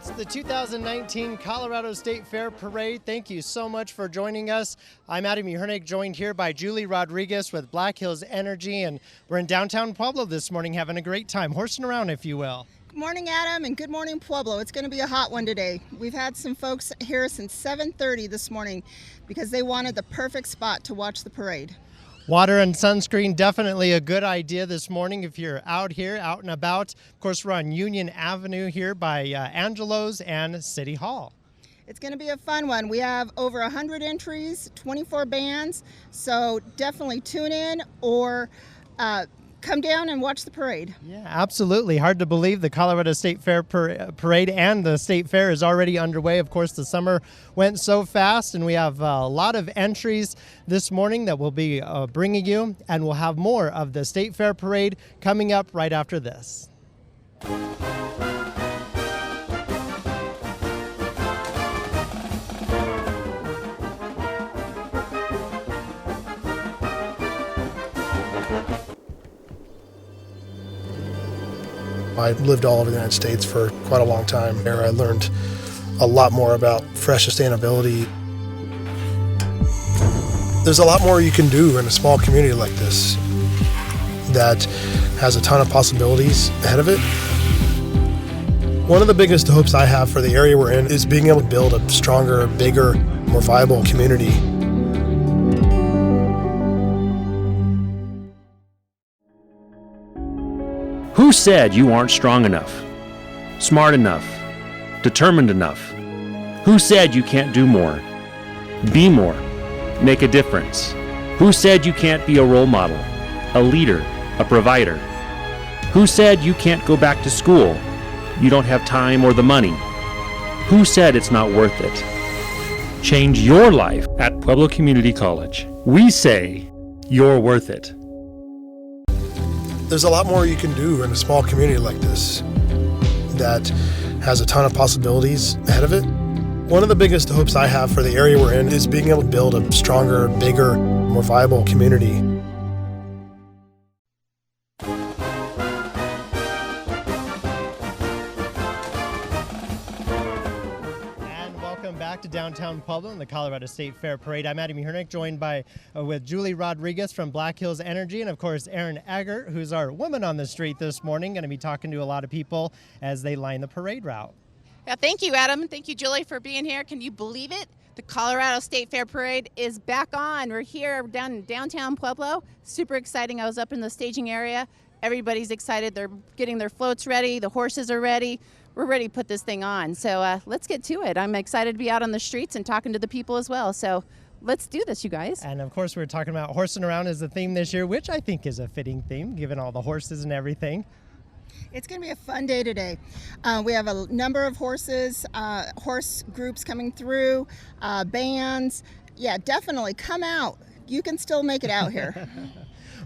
It's the 2019 Colorado State Fair Parade. Thank you so much for joining us. I'm Adam Uhernick, joined here by Julie Rodriguez with Black Hills Energy, and we're in downtown Pueblo this morning having a great time, horsing around, if you will. Good morning, Adam, and good morning, Pueblo. It's going to be a hot one today. We've had some folks here since 7:30 this morning because they wanted the perfect spot to watch the parade. Water and sunscreen, definitely a good idea this morning if you're out here, out and about. Of course, we're on Union Avenue here by Angelo's and City Hall. It's going to be a fun one. We have over 100 entries, 24 bands, so definitely tune in or come down and watch the parade. Yeah, absolutely. Hard to believe the Colorado State Fair Parade and the State Fair is already underway. Of course, the summer went so fast, and we have a lot of entries this morning that we'll be bringing you, and we'll have more of the State Fair Parade coming up right after this. I lived all over the United States for quite a long time. There I learned a lot more about fresh sustainability. There's a lot more you can do in a small community like this that has a ton of possibilities ahead of it. One of the biggest hopes I have for the area we're in is being able to build a stronger, bigger, more viable community. Who said you aren't strong enough, smart enough, determined enough? Who said you can't do more, be more, make a difference? Who said you can't be a role model, a leader, a provider? Who said you can't go back to school, you don't have time or the money? Who said it's not worth it? Change your life at Pueblo Community College. We say you're worth it. There's a lot more you can do in a small community like this that has a ton of possibilities ahead of it. One of the biggest hopes I have for the area we're in is being able to build a stronger, bigger, more viable community. Back to downtown Pueblo and the Colorado State Fair Parade. I'm Adam Uhernick, joined by with Julie Rodriguez from Black Hills Energy, and of course Erin Eggert, who's our woman on the street this morning, going to be talking to a lot of people as they line the parade route. Yeah, thank you, Adam. Thank you, Julie, for being here. Can you believe it? The Colorado State Fair Parade is back on. We're here down in downtown Pueblo. Super exciting. I was up in the staging area. Everybody's excited. They're getting their floats ready. The horses are ready. We're ready to put this thing on. So let's get to it. I'm excited to be out on the streets and talking to the people as well. So let's do this, you guys. And of course, we're talking about horsing around as the theme this year, which I think is a fitting theme, given all the horses and everything. It's going to be a fun day today. We have a number of horses, horse groups coming through, bands. Yeah, definitely come out. You can still make it out here.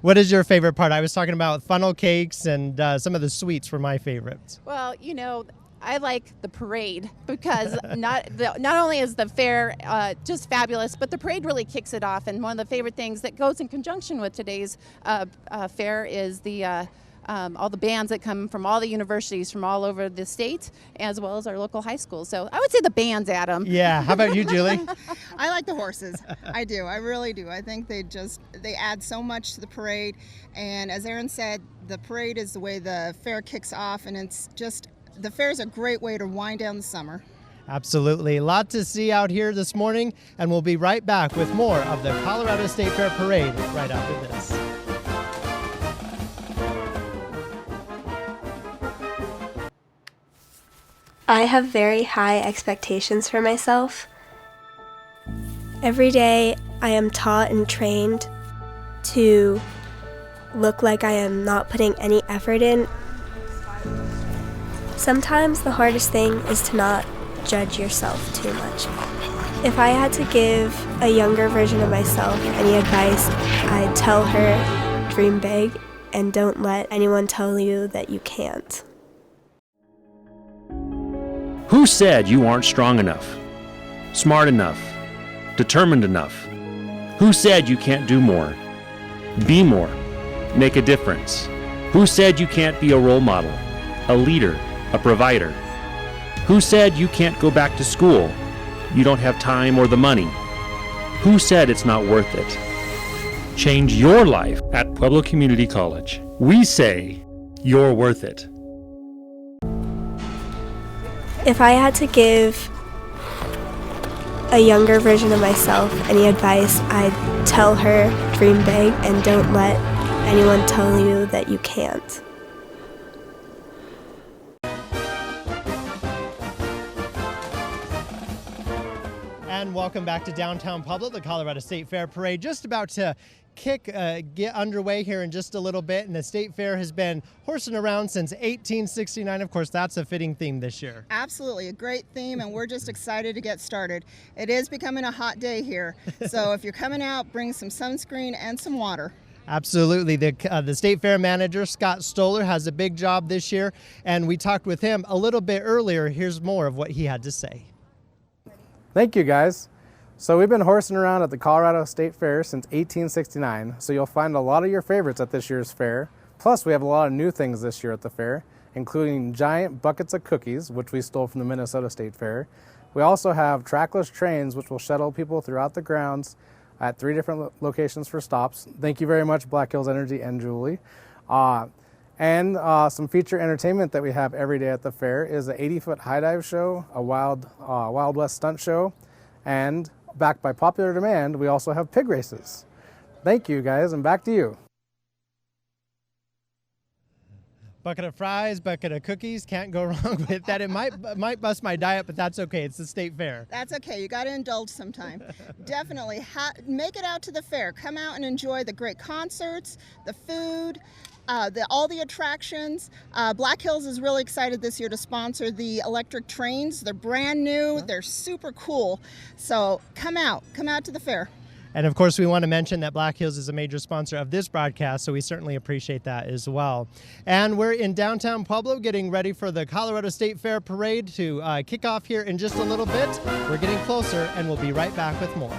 What is your favorite part? I was talking about funnel cakes, and some of the sweets were my favorites. Well, you know, I like the parade because not only is the fair just fabulous, but the parade really kicks it off. And one of the favorite things that goes in conjunction with today's fair is the all the bands that come from all the universities from all over the state, as well as our local high schools. So I would say the bands, Adam. Yeah. How about you, Julie? I like the horses. I do. I really do. I think they add so much to the parade. And as Erin said, the parade is the way the fair kicks off, and it's just, the fair is a great way to wind down the summer. Absolutely. A lot to see out here this morning, and we'll be right back with more of the Colorado State Fair Parade right after this. I have very high expectations for myself. Every day I am taught and trained to look like I am not putting any effort in. Sometimes the hardest thing is to not judge yourself too much. If I had to give a younger version of myself any advice, I'd tell her, dream big and don't let anyone tell you that you can't. Who said you aren't strong enough, smart enough, determined enough? Who said you can't do more, be more, make a difference? Who said you can't be a role model, a leader, a provider? Who said you can't go back to school? You don't have time or the money. Who said it's not worth it? Change your life at Pueblo Community College. We say you're worth it. If I had to give a younger version of myself any advice, I'd tell her dream big and don't let anyone tell you that you can't. And welcome back to downtown Pueblo, the Colorado State Fair Parade. Just about to get underway here in just a little bit, and the State Fair has been horsing around since 1869. Of course, that's a fitting theme this year. Absolutely, a great theme, and we're just excited to get started. It is becoming a hot day here, so if you're coming out, bring some sunscreen and some water. Absolutely. The State Fair manager, Scott Stoller, has a big job this year, and we talked with him a little bit earlier. Here's more of what he had to say. Thank you, guys. So we've been horsing around at the Colorado State Fair since 1869, so you'll find a lot of your favorites at this year's fair. Plus, we have a lot of new things this year at the fair, including giant buckets of cookies, which we stole from the Minnesota State Fair. We also have trackless trains, which will shuttle people throughout the grounds at 3 different locations for stops. Thank you very much, Black Hills Energy and Julie. And some feature entertainment that we have every day at the fair is an 80-foot high dive show, a Wild West stunt show, and backed by popular demand, we also have pig races. Thank you, guys, and back to you. Bucket of fries, bucket of cookies, can't go wrong with that. It might bust my diet, but that's okay. It's the State Fair. That's okay. You got to indulge sometime. Definitely. Make it out to the fair. Come out and enjoy the great concerts, the food, all the attractions. Black Hills is really excited this year to sponsor the electric trains. They're brand new. They're super cool. So come out to the fair. And of course, we want to mention that Black Hills is a major sponsor of this broadcast, so we certainly appreciate that as well. And we're in downtown Pueblo getting ready for the Colorado State Fair Parade to kick off here in just a little bit. We're getting closer, and we'll be right back with more.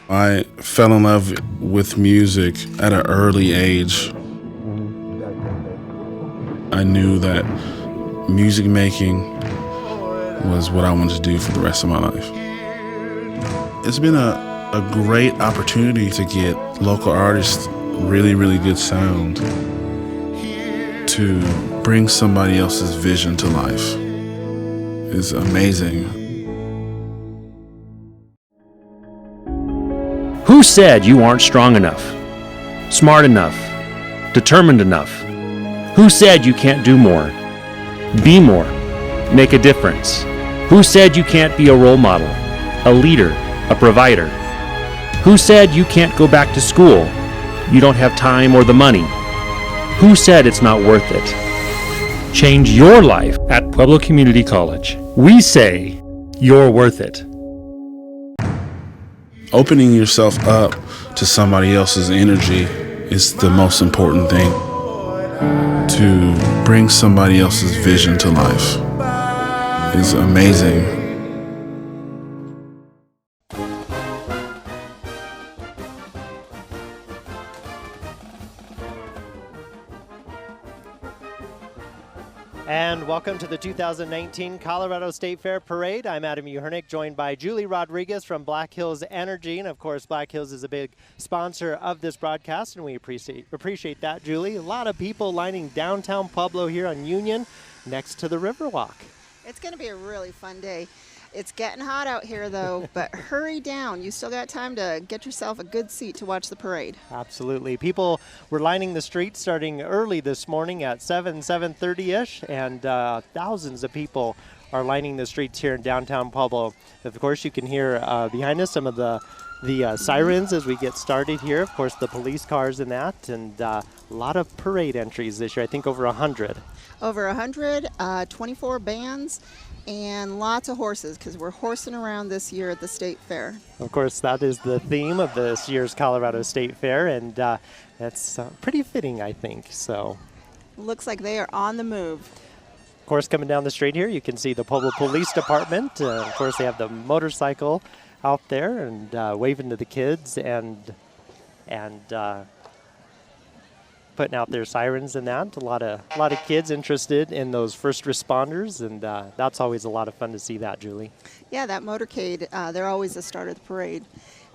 I fell in love with music at an early age. I knew that music making was what I wanted to do for the rest of my life. It's been a great opportunity to get local artists really, really good sound to bring somebody else's vision to life. It's amazing. Who said you aren't strong enough, smart enough, determined enough? Who said you can't do more, be more, make a difference? Who said you can't be a role model, a leader, a provider? Who said you can't go back to school, you don't have time or the money? Who said it's not worth it? Change your life at Pueblo Community College. We say you're worth it. Opening yourself up to somebody else's energy is the most important thing. To bring somebody else's vision to life is amazing. And welcome to the 2019 Colorado State Fair Parade. I'm Adam Uhernick, joined by Julie Rodriguez from Black Hills Energy. And of course, Black Hills is a big sponsor of this broadcast, and we appreciate that, Julie. A lot of people lining downtown Pueblo here on Union next to the Riverwalk. It's going to be a really fun day. It's getting hot out here, though, but hurry down. You still got time to get yourself a good seat to watch the parade. Absolutely. People were lining the streets starting early this morning at 7:30-ish, and thousands of people are lining the streets here in downtown Pueblo. Of course, you can hear behind us some of the sirens as we get started here. Of course, the police cars and that, and a lot of parade entries this year. I think over 100. Over 100, 24 bands, and lots of horses, because we're horsing around this year at the State Fair. Of course, that is the theme of this year's Colorado State Fair, and that's pretty fitting, I think. So, looks like they are on the move. Of course, coming down the street here, you can see the Pueblo Police Department. Of course, they have the motorcycle out there and waving to the kids and putting out their sirens and that. A lot of kids interested in those first responders, and that's always a lot of fun to see that, Julie. Yeah, that motorcade, they're always the start of the parade.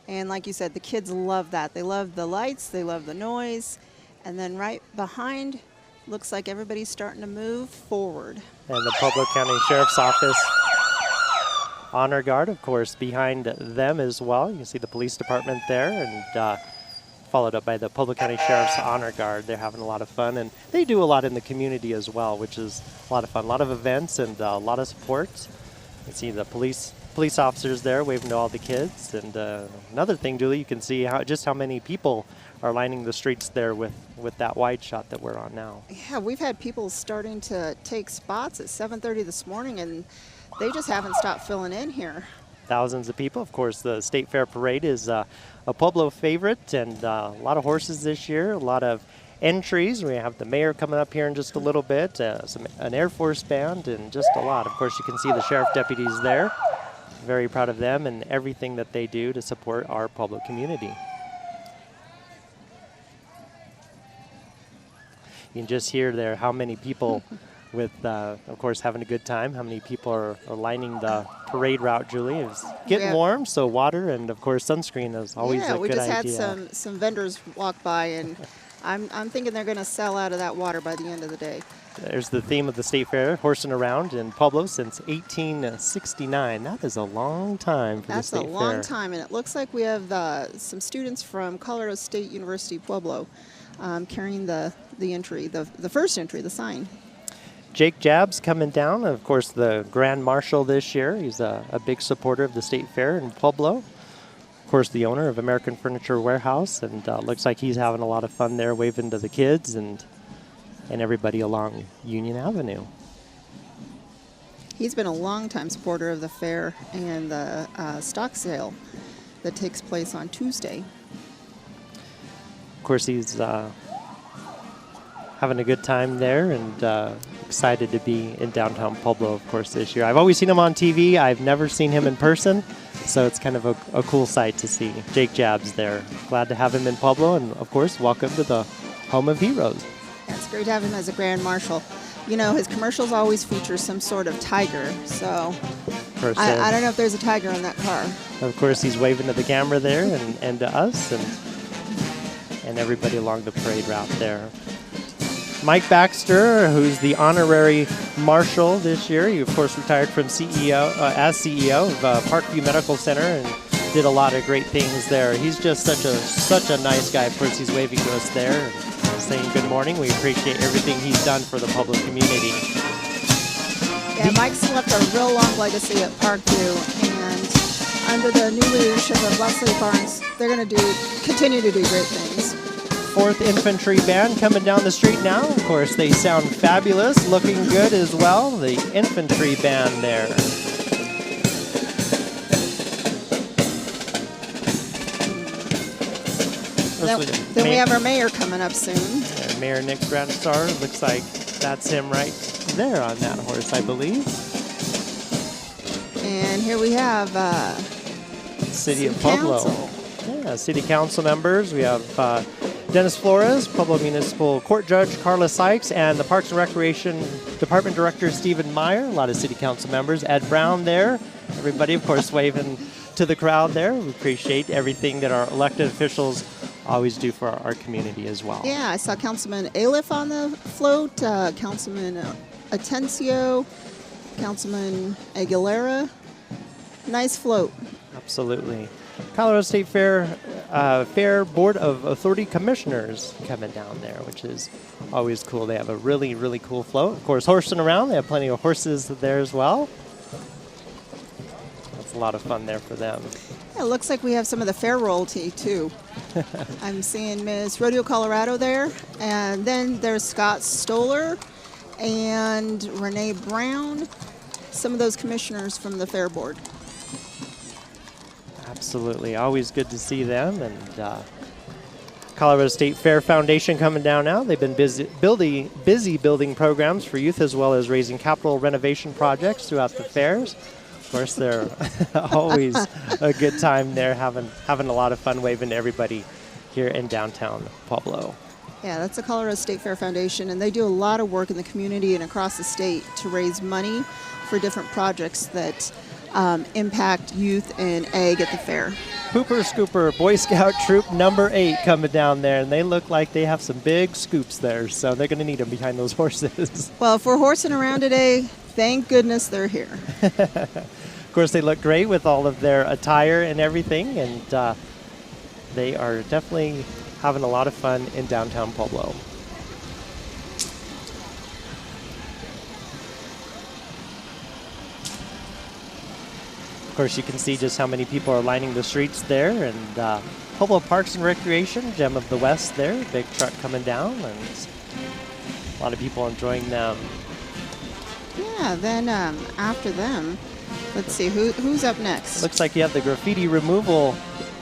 And like you said, the kids love that. They love the lights, they love the noise. And then right behind, looks like everybody's starting to move forward. And the Pueblo County Sheriff's Office Honor Guard, of course, behind them as well. You can see the police department there, and followed up by the Pueblo County Sheriff's Honor Guard. They're having a lot of fun, and they do a lot in the community as well, which is a lot of fun. A lot of events and a lot of support. You can see the police officers there waving to all the kids. And another thing, Julie, you can see just how many people are lining the streets there with that wide shot that we're on now. Yeah, we've had people starting to take spots at 7:30 this morning, and they just haven't stopped filling in here. Thousands of people. Of course, the State Fair Parade is a Pueblo favorite, and a lot of horses this year, a lot of entries. We have the mayor coming up here in just a little bit, an Air Force band, and just a lot. Of course, you can see the sheriff deputies there. Very proud of them and everything that they do to support our Pueblo community. You can just hear there how many people with, of course, having a good time. How many people are lining the parade route, Julie? It's getting warm, so water and, of course, sunscreen is always a good idea. Yeah, we just had some vendors walk by, and I'm thinking they're going to sell out of that water by the end of the day. There's the theme of the State Fair, horsing around in Pueblo since 1869. That is a long time for the State Fair. That's a long time, and it looks like we have some students from Colorado State University Pueblo carrying the entry, the first entry, the sign. Jake Jabs coming down, of course, the Grand Marshal this year. He's a big supporter of the State Fair in Pueblo. Of course, the owner of American Furniture Warehouse, and looks like he's having a lot of fun there, waving to the kids and everybody along Union Avenue. He's been a longtime supporter of the fair and the stock sale that takes place on Tuesday. Of course, he's having a good time there and excited to be in downtown Pueblo, of course, this year. I've always seen him on TV. I've never seen him in person, so it's kind of a cool sight to see Jake Jabs there. Glad to have him in Pueblo, and, of course, welcome to the home of heroes. Yeah, it's great to have him as a Grand Marshal. You know, his commercials always feature some sort of tiger, so I don't know if there's a tiger in that car. Of course, he's waving to the camera there and to us and everybody along the parade route there. Mike Baxter, who's the honorary marshal this year. He, of course, retired from as CEO of Parkview Medical Center and did a lot of great things there. He's just such a nice guy. Of course, he's waving to us there and saying good morning. We appreciate everything he's done for the Pueblo community. Yeah, Mike's left a real long legacy at Parkview, and under the new leadership of Leslie Barnes, they're going to continue to do great things. 4th Infantry Band coming down the street now. Of course, they sound fabulous, looking good as well. The Infantry Band there. Then we have our mayor coming up soon. Mayor Nick Grandstar. Looks like that's him right there on that horse, I believe. And here we have City of Pueblo. Yeah, City Council members. We have Dennis Flores, Pueblo Municipal Court Judge Carla Sykes, and the Parks and Recreation Department Director Stephen Meyer. A lot of City Council members. Ed Brown there. Everybody, of course, waving to the crowd there. We appreciate everything that our elected officials always do for our community as well. Yeah, I saw Councilman Aliff on the float, Councilman Atencio, Councilman Aguilera. Nice float. Absolutely. Colorado State Fair Board of Authority Commissioners coming down there, which is always cool. They have a really, really cool float. Of course, horsing around. They have plenty of horses there as well. That's a lot of fun there for them. Yeah, it looks like we have some of the fair royalty, too. I'm seeing Miss Rodeo Colorado there, and then there's Scott Stoller and Renee Brown, some of those commissioners from the Fair Board. Absolutely. Always good to see them. And Colorado State Fair Foundation coming down now. They've been busy building programs for youth as well as raising capital renovation projects throughout the fairs. course, they're always a good time there, having a lot of fun waving to everybody here in downtown Pueblo. Yeah, that's the Colorado State Fair Foundation, and they do a lot of work in the community and across the state to raise money for different projects that impact youth and ag at the fair. Hooper Scooper Boy Scout Troop number 8 coming down there, and they look like they have some big scoops there, so they're going to need them behind those horses. Well, if we're horsing around today, thank goodness they're here. Of course, they look great with all of their attire and everything, and they are definitely having a lot of fun in downtown Pueblo. Of course, you can see just how many people are lining the streets there, and Pueblo Parks and Recreation, Gem of the West there, big truck coming down, and a lot of people enjoying them. Yeah, then after them, let's see, who's up next? Looks like you have the graffiti removal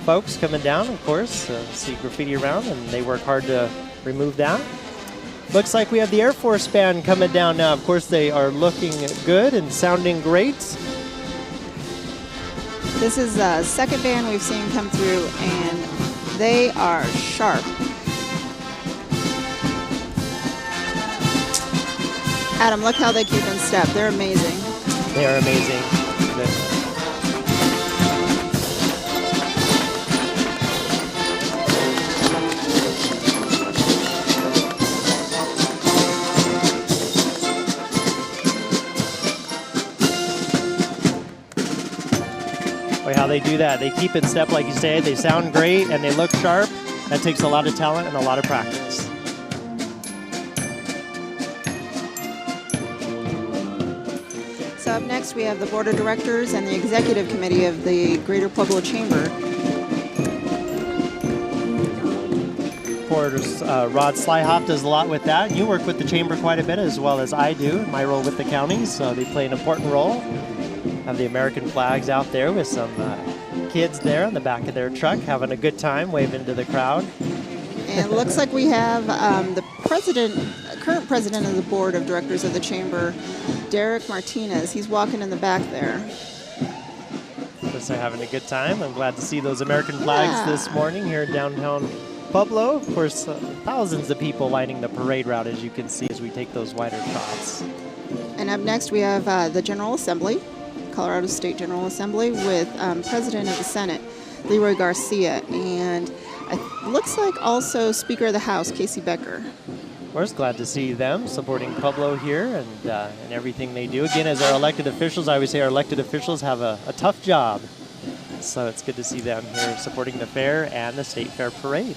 folks coming down, of course. See graffiti around, and they work hard to remove that. Looks like we have the Air Force Band coming down now. Of course, they are looking good and sounding great. This is the second band we've seen come through, and they are sharp. Adam, look how they keep in step. They're amazing. They are amazing. How they do that. They keep in step, like you say. They sound great and they look sharp. That takes a lot of talent and a lot of practice. So up next we have the Board of Directors and the Executive Committee of the Greater Pueblo Chamber. Of course, Rod Slyhoff does a lot with that. You work with the Chamber quite a bit, as well as I do, my role with the county, so they play an important role. Have the American flags out there with some kids there on the back of their truck having a good time, waving to the crowd. And it looks like we have the current president of the Board of Directors of the Chamber, Derek Martinez. He's walking in the back there. They're having a good time. I'm glad to see those American flags this morning here in downtown Pueblo. Of course, thousands of people lining the parade route, as you can see, as we take those wider trots. And up next we have the General Assembly, Colorado State General Assembly, with President of the Senate, Leroy Garcia, and it looks like also Speaker of the House, Casey Becker. We're just glad to see them supporting Pueblo here and everything they do. Again, as our elected officials, I always say our elected officials have a tough job. So it's good to see them here supporting the fair and the State Fair Parade.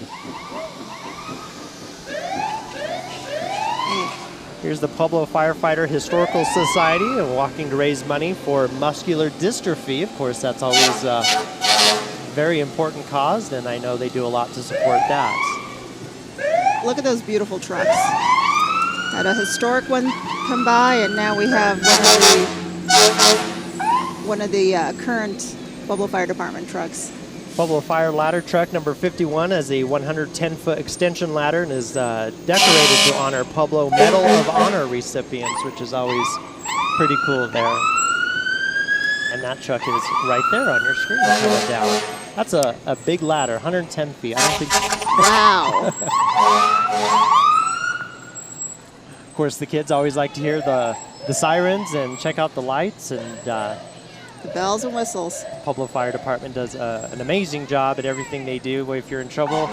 Here's the Pueblo Firefighter Historical Society, walking to raise money for muscular dystrophy. Of course, that's always a very important cause, and I know they do a lot to support that. Look at those beautiful trucks. Had a historic one come by, and now we have one of the current Pueblo Fire Department trucks. Pueblo Fire Ladder Truck number 51 has a 110-foot extension ladder and is decorated to honor Pueblo Medal of Honor recipients, which is always pretty cool there. And that truck is right there on your screen coming down. That's a big ladder, 110 feet. I don't think. Wow. Of course, the kids always like to hear the sirens and check out the lights, and the bells and whistles. Pueblo Fire Department does an amazing job at everything they do. If you're in trouble,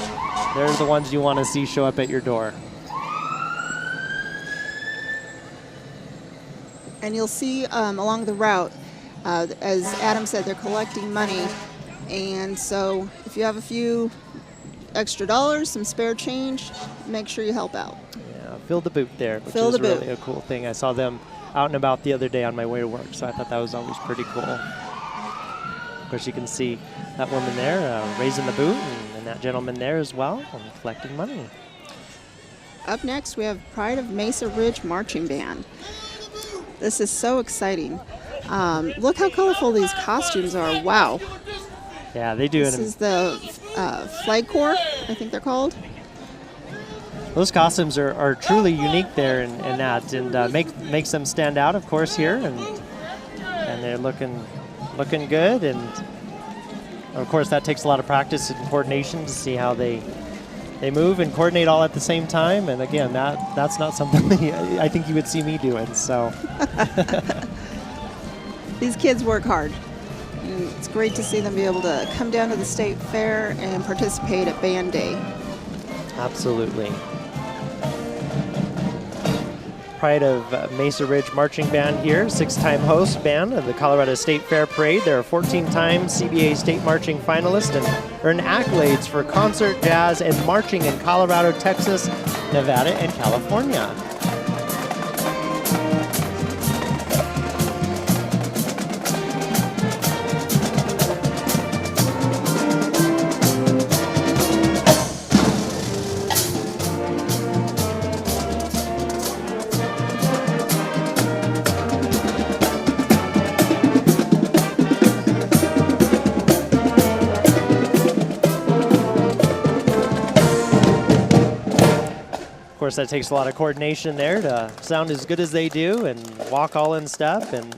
they're the ones you want to see show up at your door. And you'll see along the route, as Adam said, they're collecting money. And so if you have a few extra dollars, some spare change, make sure you help out. Yeah, fill the boot there, which Fill is the boot. really a cool thing. I saw them out and about the other day on my way to work, so I thought that was always pretty cool. Of course, you can see that woman there raising the boot, and that gentleman there as well, collecting money. Up next, we have Pride of Mesa Ridge Marching Band. This is so exciting. Look how colorful these costumes are. Wow. Yeah, they do. This is the Flag Corps, I think they're called. Those costumes are truly unique there in that, and makes them stand out, of course, here, and they're looking looking good, and of course that takes a lot of practice and coordination to see how they move and coordinate all at the same time. And again, that's not something I think you would see me doing. So These kids work hard. And it's great to see them be able to come down to the state fair and participate at Band Day. absolutely. Pride of Mesa Ridge Marching Band here, 6-time host band of the Colorado State Fair Parade. They're a 14-time CBA State Marching finalist and earn accolades for concert, jazz, and marching in Colorado, Texas, Nevada, and California. Of course, that takes a lot of coordination there to sound as good as they do and walk all in step and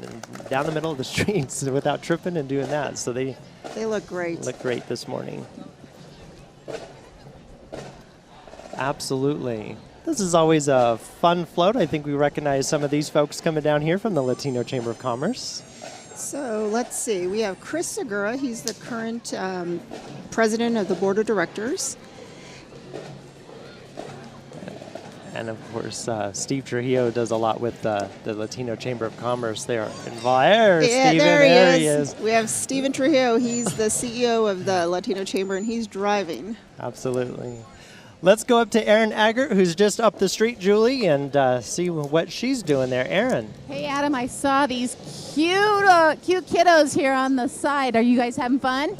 down the middle of the streets without tripping and doing that. So they look great. Look great this morning. Absolutely. This is always a fun float. I think we recognize some of these folks coming down here from the Latino Chamber of Commerce. So let's see. We have Chris Segura. He's the current president of the board of directors. And of course, Steve Trujillo does a lot with the Latino Chamber of Commerce. They are involved. There he is. We have Stephen Trujillo. He's the CEO of the Latino Chamber, and he's driving. Absolutely. Let's go up to Erin Aggert, who's just up the street, Julie, and see what she's doing there. Erin. Hey, Adam, I saw these cute kiddos here on the side. Are you guys having fun?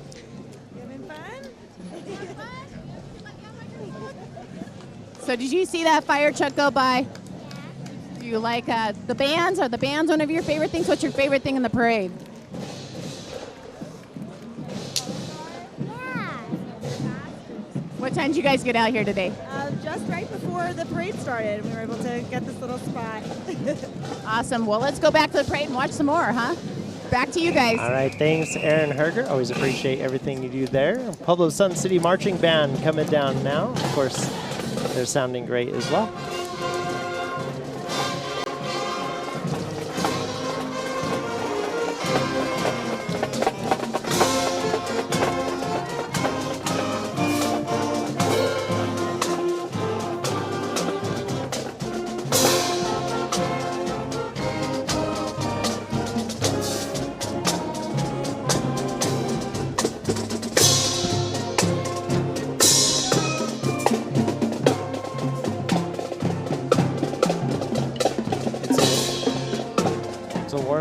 So did you see that fire truck go by? Do you like the bands? Are the bands one of your favorite things? What's your favorite thing in the parade? What time did you guys get out here today? Just right before the parade started. We were able to get this little spot. Awesome. Well, let's go back to the parade and watch some more, huh? Back to you guys. All right, thanks, Erin Herger. Always appreciate everything you do there. Pueblo Sun City Marching Band coming down now. Of course, they're sounding great as well.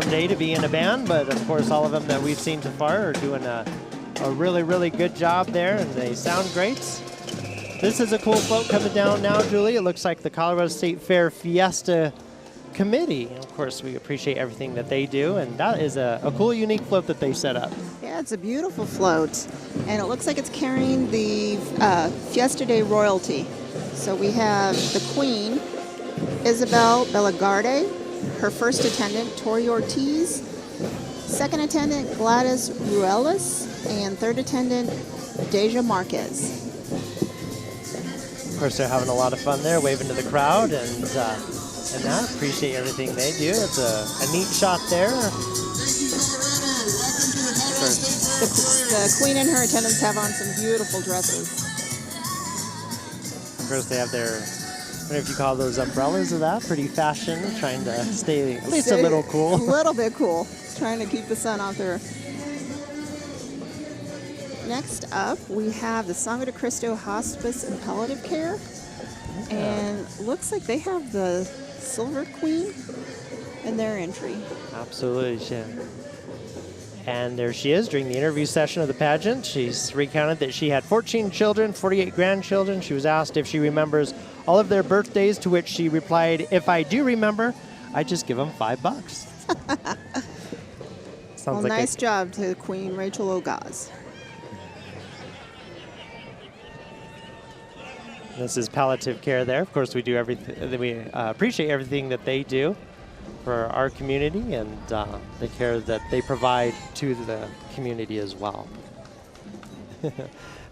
Day to be in a band, but of course all of them that we've seen so far are doing a really good job there, and they sound great. This is a cool float coming down now, Julie. It looks like the Colorado State Fair Fiesta Committee. Of course, we appreciate everything that they do, and that is a cool, unique float that they set up. Yeah, it's a beautiful float, and it looks like it's carrying the Fiesta Day royalty. So we have the Queen, Isabel Belagarde, her first attendant, Tori Ortiz, second attendant, Gladys Ruelas, and third attendant, Deja Marquez. Of course, they're having a lot of fun there, waving to the crowd, and that. Appreciate everything they do. It's a neat shot there. The Queen and her attendants have on some beautiful dresses. Of course, they have their, I don't know if you call those umbrellas of that, pretty fashion, trying to stay at least a little cool. A little bit cool, trying to keep the sun off there. Next up, we have the Sangre de Cristo Hospice and Palliative Care. And looks like they have the Silver Queen in their entry. Absolutely, yeah. And there she is during the interview session of the pageant. She's recounted that she had 14 children, 48 grandchildren. She was asked if she remembers all of their birthdays, to which she replied, "If I do remember, I just give them $5." Well, like nice job to Queen Rachel Ogaz. This is palliative care there. Of course, we do everything. We appreciate everything that they do. for our community and the care that they provide to the community as well.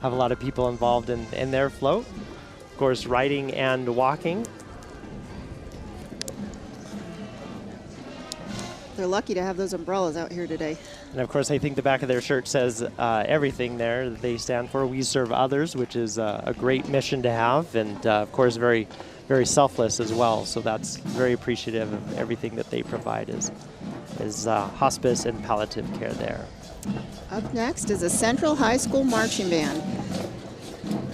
Have a lot of people involved in their float. Of course, riding and walking. They're lucky to have those umbrellas out here today. And of course, I think the back of their shirt says everything there. They stand for We Serve Others, which is a great mission to have, and of course, very, very selfless as well. So that's very appreciative of everything that they provide is hospice and palliative care there. Up next is a Central High School marching band.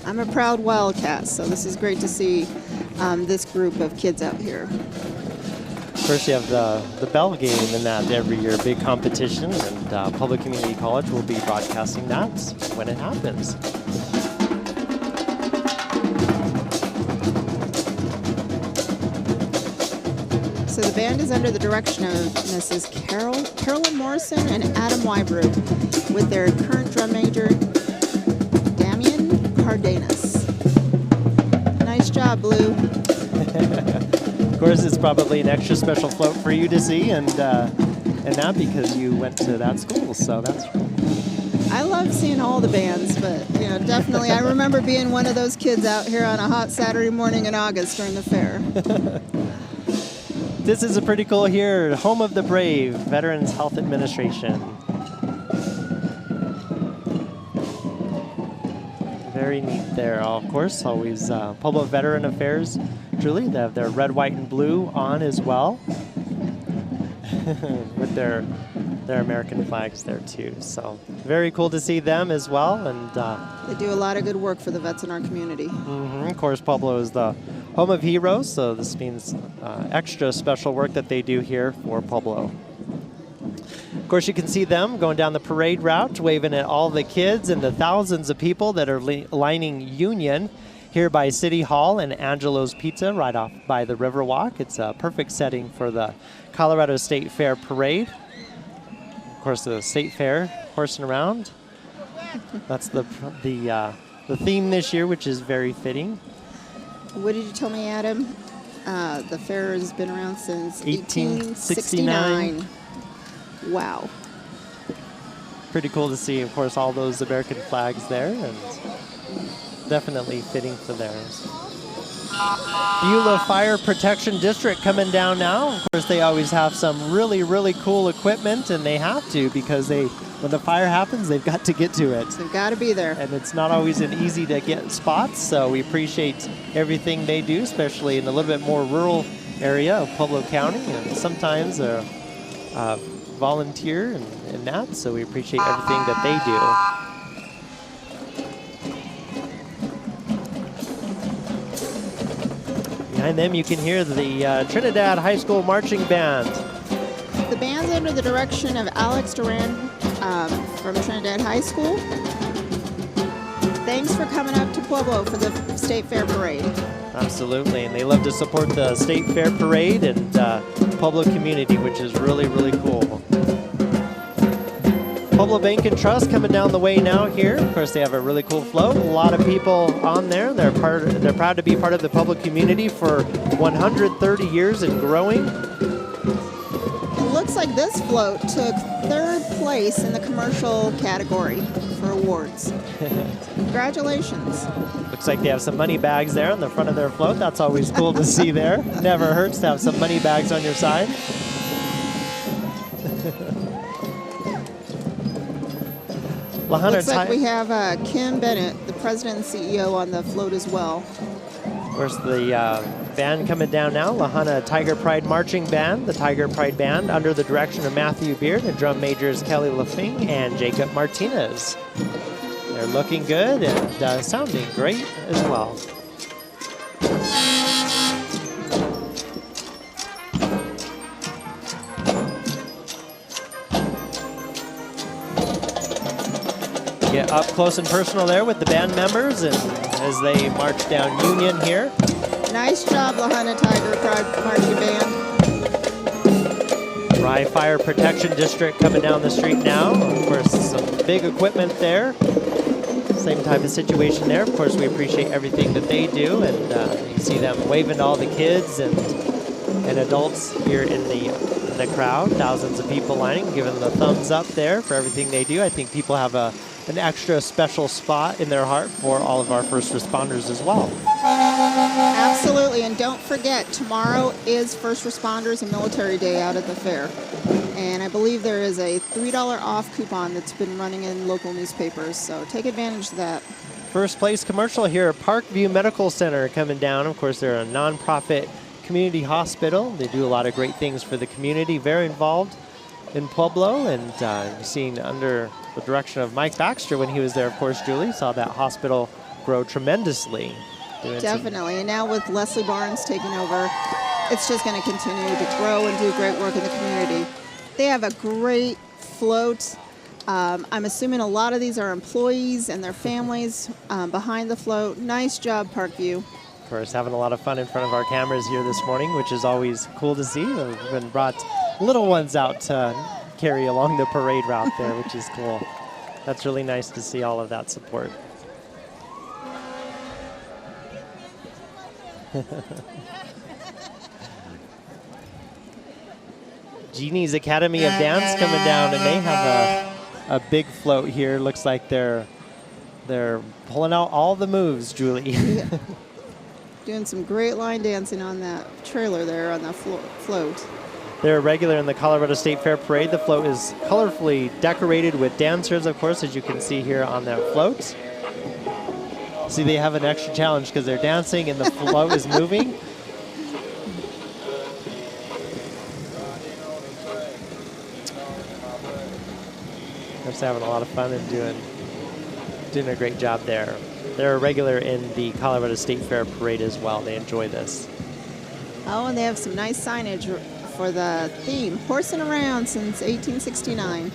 I'm a proud Wildcat, so this is great to see this group of kids out here. Of course, you have the bell game in that every year, big competition, and Pueblo Community College will be broadcasting that when it happens. So the band is under the direction of Mrs. Carolyn Morrison and Adam Wybrew, with their current drum major, Damian Cardenas. Nice job, Blue. Of course, it's probably an extra special float for you to see, and that because you went to that school, so that's cool. I love seeing all the bands, but definitely I remember being one of those kids out here on a hot Saturday morning in August during the fair. This is a pretty cool here, Home of the Brave, Veterans Health Administration. Very neat there, of course. Always Pueblo Veteran Affairs, truly. They have their red, white, and blue on as well, with their American flags there too. So very cool to see them as well. And they do a lot of good work for the vets in our community. Of course, Pueblo is the home of heroes, so this means extra special work that they do here for Pueblo. Of course, you can see them going down the parade route, waving at all the kids and the thousands of people that are lining Union here by City Hall and Angelo's Pizza right off by the Riverwalk. It's a perfect setting for the Colorado State Fair Parade. Of course, the State Fair horsing around. That's the theme this year, which is very fitting. What did you tell me, Adam? The fair has been around since 1869. Wow. Pretty cool to see, of course, all those American flags there, and definitely fitting for theirs. Beulah Fire Protection District coming down now. Of course, they always have some really, really cool equipment, and they have to because when the fire happens, they've got to get to it. They've got to be there. And it's not always an easy to get spots, so we appreciate everything they do, especially in a little bit more rural area of Pueblo County, and sometimes volunteer in that, so we appreciate everything that they do. Behind them, you can hear the Trinidad High School Marching Band. The band's under the direction of Alex Duran from Trinidad High School. Thanks for coming up to Pueblo for the State Fair Parade. Absolutely, and they love to support the State Fair Parade and Pueblo community, which is really, really cool. Pueblo Bank and Trust coming down the way now here. Of course, they have a really cool float. A lot of people on there. They're proud to be part of the Pueblo community for 130 years and growing. It looks like this float took 3rd place in the commercial category for awards. Congratulations. Looks like they have some money bags there on the front of their float. That's always cool to see there. Never hurts to have some money bags on your side. Looks like we have Kim Bennett, the president and CEO, on the float as well. Of course, the band coming down now, Lahana Tiger Pride Marching Band, the Tiger Pride Band, under the direction of Matthew Beard, and drum majors Kelly Lafing and Jacob Martinez. They're looking good and sounding great as well. Get up close and personal there with the band members and as they march down Union here. Nice job, Lahana Tiger Pride Marching Band. Rye Fire Protection District coming down the street now. Of course, some big equipment there. Same type of situation there. Of course, we appreciate everything that they do, and you can see them waving to all the kids and and adults here in the crowd. Thousands of people lining, giving the thumbs up there for everything they do. I think people have an extra special spot in their heart for all of our first responders as well. Absolutely, and don't forget, tomorrow is First Responders and Military Day out at the fair. And I believe there is a $3 off coupon that's been running in local newspapers, so take advantage of that. First place commercial here, Parkview Medical Center coming down. Of course, they're a nonprofit community hospital. They do a lot of great things for the community, very involved in Pueblo, and seen under the direction of Mike Baxter when he was there, of course, Julie, saw that hospital grow tremendously. Definitely, and now with Leslie Barnes taking over, it's just going to continue to grow and do great work in the community. They have a great float. I'm assuming a lot of these are employees and their families behind the float. Nice job, Parkview. Of course, having a lot of fun in front of our cameras here this morning, which is always cool to see. We've been brought little ones out to carry along the parade route there, which is cool. That's really nice to see all of that support. Genie's Academy of Dance coming down, and they have a big float here. Looks like they're pulling out all the moves, Julie. Yeah. Doing some great line dancing on that trailer there on the float. They're regular in the Colorado State Fair Parade. The float is colorfully decorated with dancers, of course, as you can see here on that float. See, they have an extra challenge because they're dancing and the float is moving. They're just having a lot of fun and doing a great job there. They're a regular in the Colorado State Fair Parade as well. They enjoy this. Oh, and they have some nice signage for the theme, horsing around since 1869.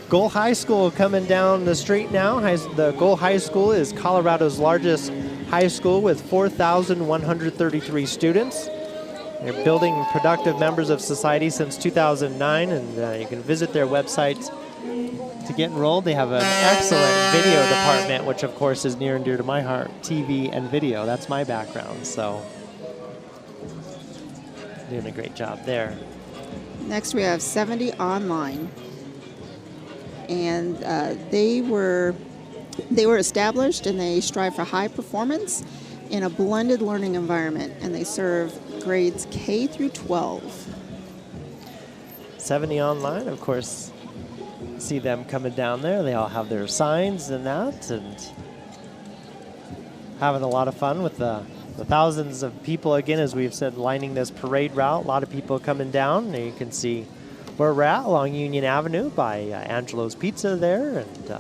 Goal High School coming down the street now. The Goal High School is Colorado's largest high school with 4,133 students. They're building productive members of society since 2009, and you can visit their website to get enrolled. They have an excellent video department, which of course is near and dear to my heart. TV and video, that's my background, so doing a great job there. Next we have 70 Online. And they were established, and they strive for high performance in a blended learning environment, and they serve grades K through 12. 70 Online, of course, see them coming down there. They all have their signs and that, and having a lot of fun with the thousands of people, again, as we've said, lining this parade route. A lot of people coming down. There you can see where we're at along Union Avenue by Angelo's Pizza there, and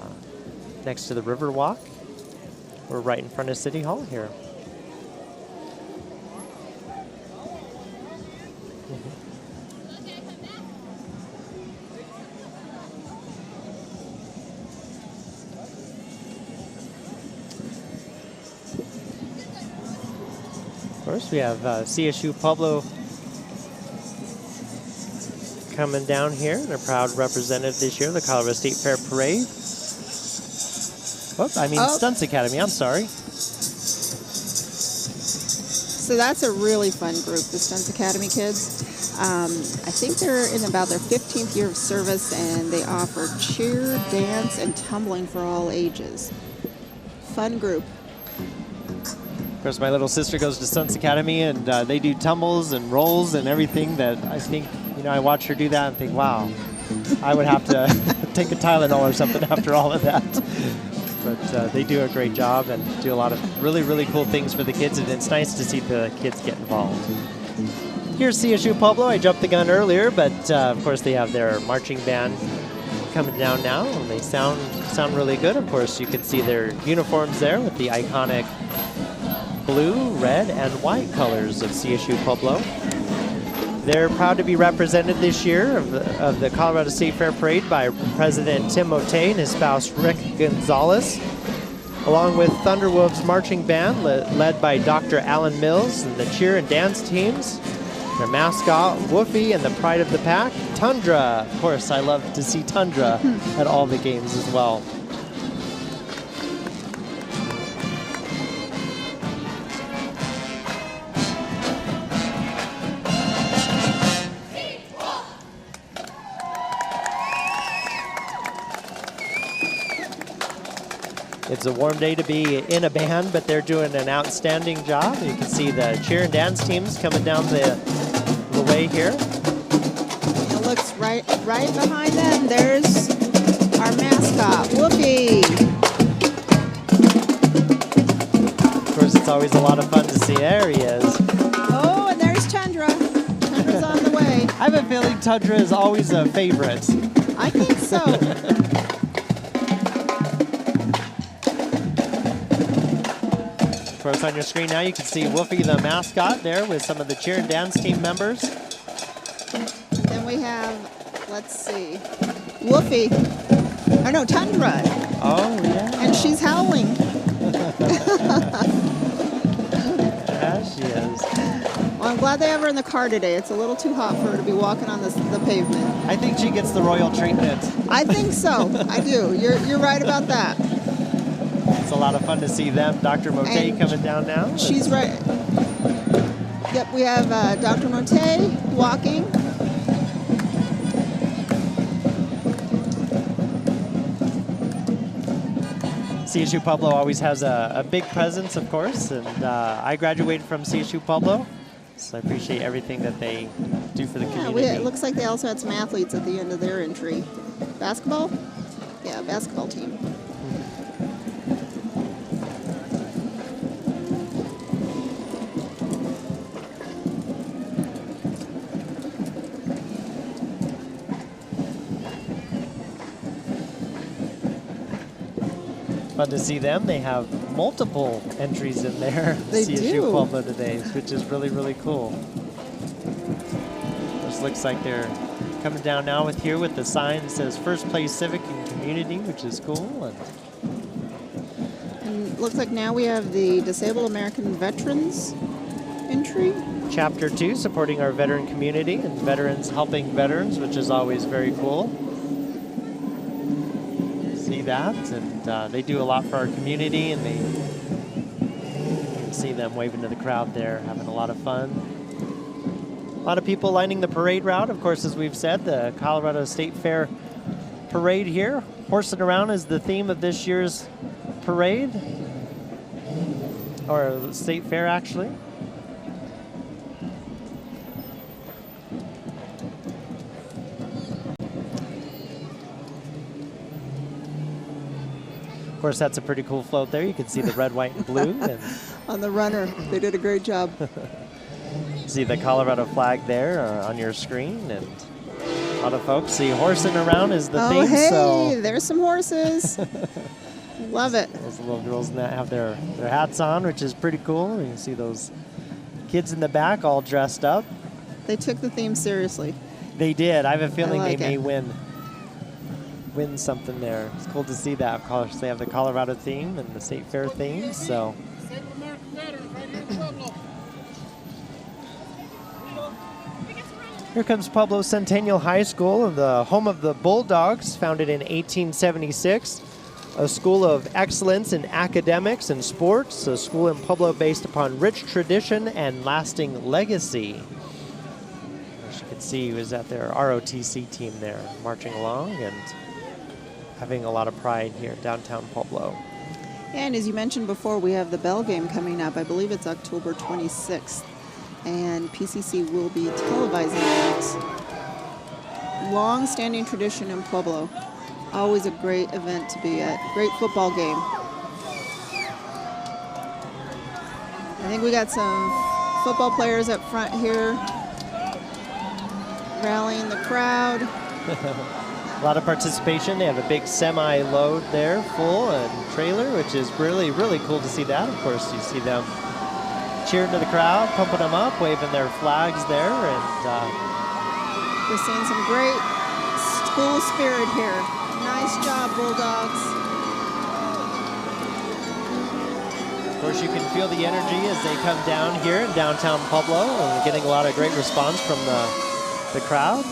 next to the Riverwalk. We're right in front of City Hall here. Of course, we have CSU Pueblo coming down here. They're proud representative this year, the Colorado State Fair Parade. Stunts Academy, I'm sorry. So that's a really fun group, the Stunts Academy kids. I think they're in about their 15th year of service, and they offer cheer, dance, and tumbling for all ages. Fun group. Of course, my little sister goes to Stunts Academy, and they do tumbles and rolls and everything that I think, I watch her do that and think, wow, I would have to take a Tylenol or something after all of that. But they do a great job and do a lot of really, really cool things for the kids, and it's nice to see the kids get involved. Here's CSU Pueblo. I jumped the gun earlier, but of course they have their marching band coming down now, and they sound really good. Of course, you can see their uniforms there with the iconic blue, red, and white colors of CSU Pueblo. They're proud to be represented this year of the Colorado State Fair Parade by President Tim Motay and his spouse Rick Gonzalez, along with Thunderwolves Marching Band led by Dr. Alan Mills, and the cheer and dance teams, their mascot Woofy, and the pride of the pack, Tundra. Of course, I love to see Tundra at all the games as well. It's a warm day to be in a band, but they're doing an outstanding job. You can see the cheer and dance teams coming down the way here. It looks right behind them. There's our mascot, Whoopi. Of course, it's always a lot of fun to see. There he is. Oh, and there's Tundra. Tundra's on the way. I have a feeling Tundra is always a favorite. I think so. Of course, on your screen now, you can see Wolfie, the mascot, there with some of the cheer and dance team members. Then we have, let's see, Wolfie. Oh no, Tundra. Oh, yeah. And she's howling. Yeah, she is. Well, I'm glad they have her in the car today. It's a little too hot for her to be walking on the pavement. I think she gets the royal treatment. I think so. I do. You're right about that. It's a lot of fun to see them. Dr. Mote coming down now. She's right. Yep, we have Dr. Mote walking. CSU Pueblo always has a big presence, of course, and I graduated from CSU Pueblo, so I appreciate everything that they do for the community. It looks like they also had some athletes at the end of their entry. Basketball? Yeah, basketball team. Fun to see them. They have multiple entries in there. They CSU do. Pueblo today, which is really, really cool. This looks like they're coming down now with the sign that says First Place Civic and Community, which is cool. And it looks like now we have the Disabled American Veterans entry. Chapter 2, supporting our veteran community and veterans helping veterans, which is always very cool. See that, and they do a lot for our community, and you can see them waving to the crowd there, having a lot of fun. A lot of people lining the parade route. Of course, as we've said, the Colorado State Fair parade here. Horsing around is the theme of this year's parade, or State Fair, actually. Of course, that's a pretty cool float there. You can see the red, white, and blue. And On the runner. They did a great job. see the Colorado flag there on your screen. And a lot of folks see horsing around is the theme. Hey, so there's some horses. Love it. those little girls in that have their hats on, which is pretty cool. You can see those kids in the back all dressed up. They took the theme seriously. They did. I have a feeling like they may it. win something there. It's cool to see that. Of course, they have the Colorado theme and the State Fair theme. So. Here comes Pueblo Centennial High School, the home of the Bulldogs, founded in 1876. A school of excellence in academics and sports, a school in Pueblo based upon rich tradition and lasting legacy. As you can see, he was at their ROTC team there, marching along and having a lot of pride here in downtown Pueblo. And as you mentioned before, we have the Bell game coming up. I believe it's October 26th. And PCC will be televising it. Long-standing tradition in Pueblo. Always a great event to be at. Great football game. I think we got some football players up front here rallying the crowd. A lot of participation. They have a big semi-load there, full and trailer, which is really, really cool to see that. Of course, you see them cheering to the crowd, pumping them up, waving their flags there, and we're seeing some great school spirit here. Nice job, Bulldogs. Of course, you can feel the energy as they come down here in downtown Pueblo, and getting a lot of great response from the crowd.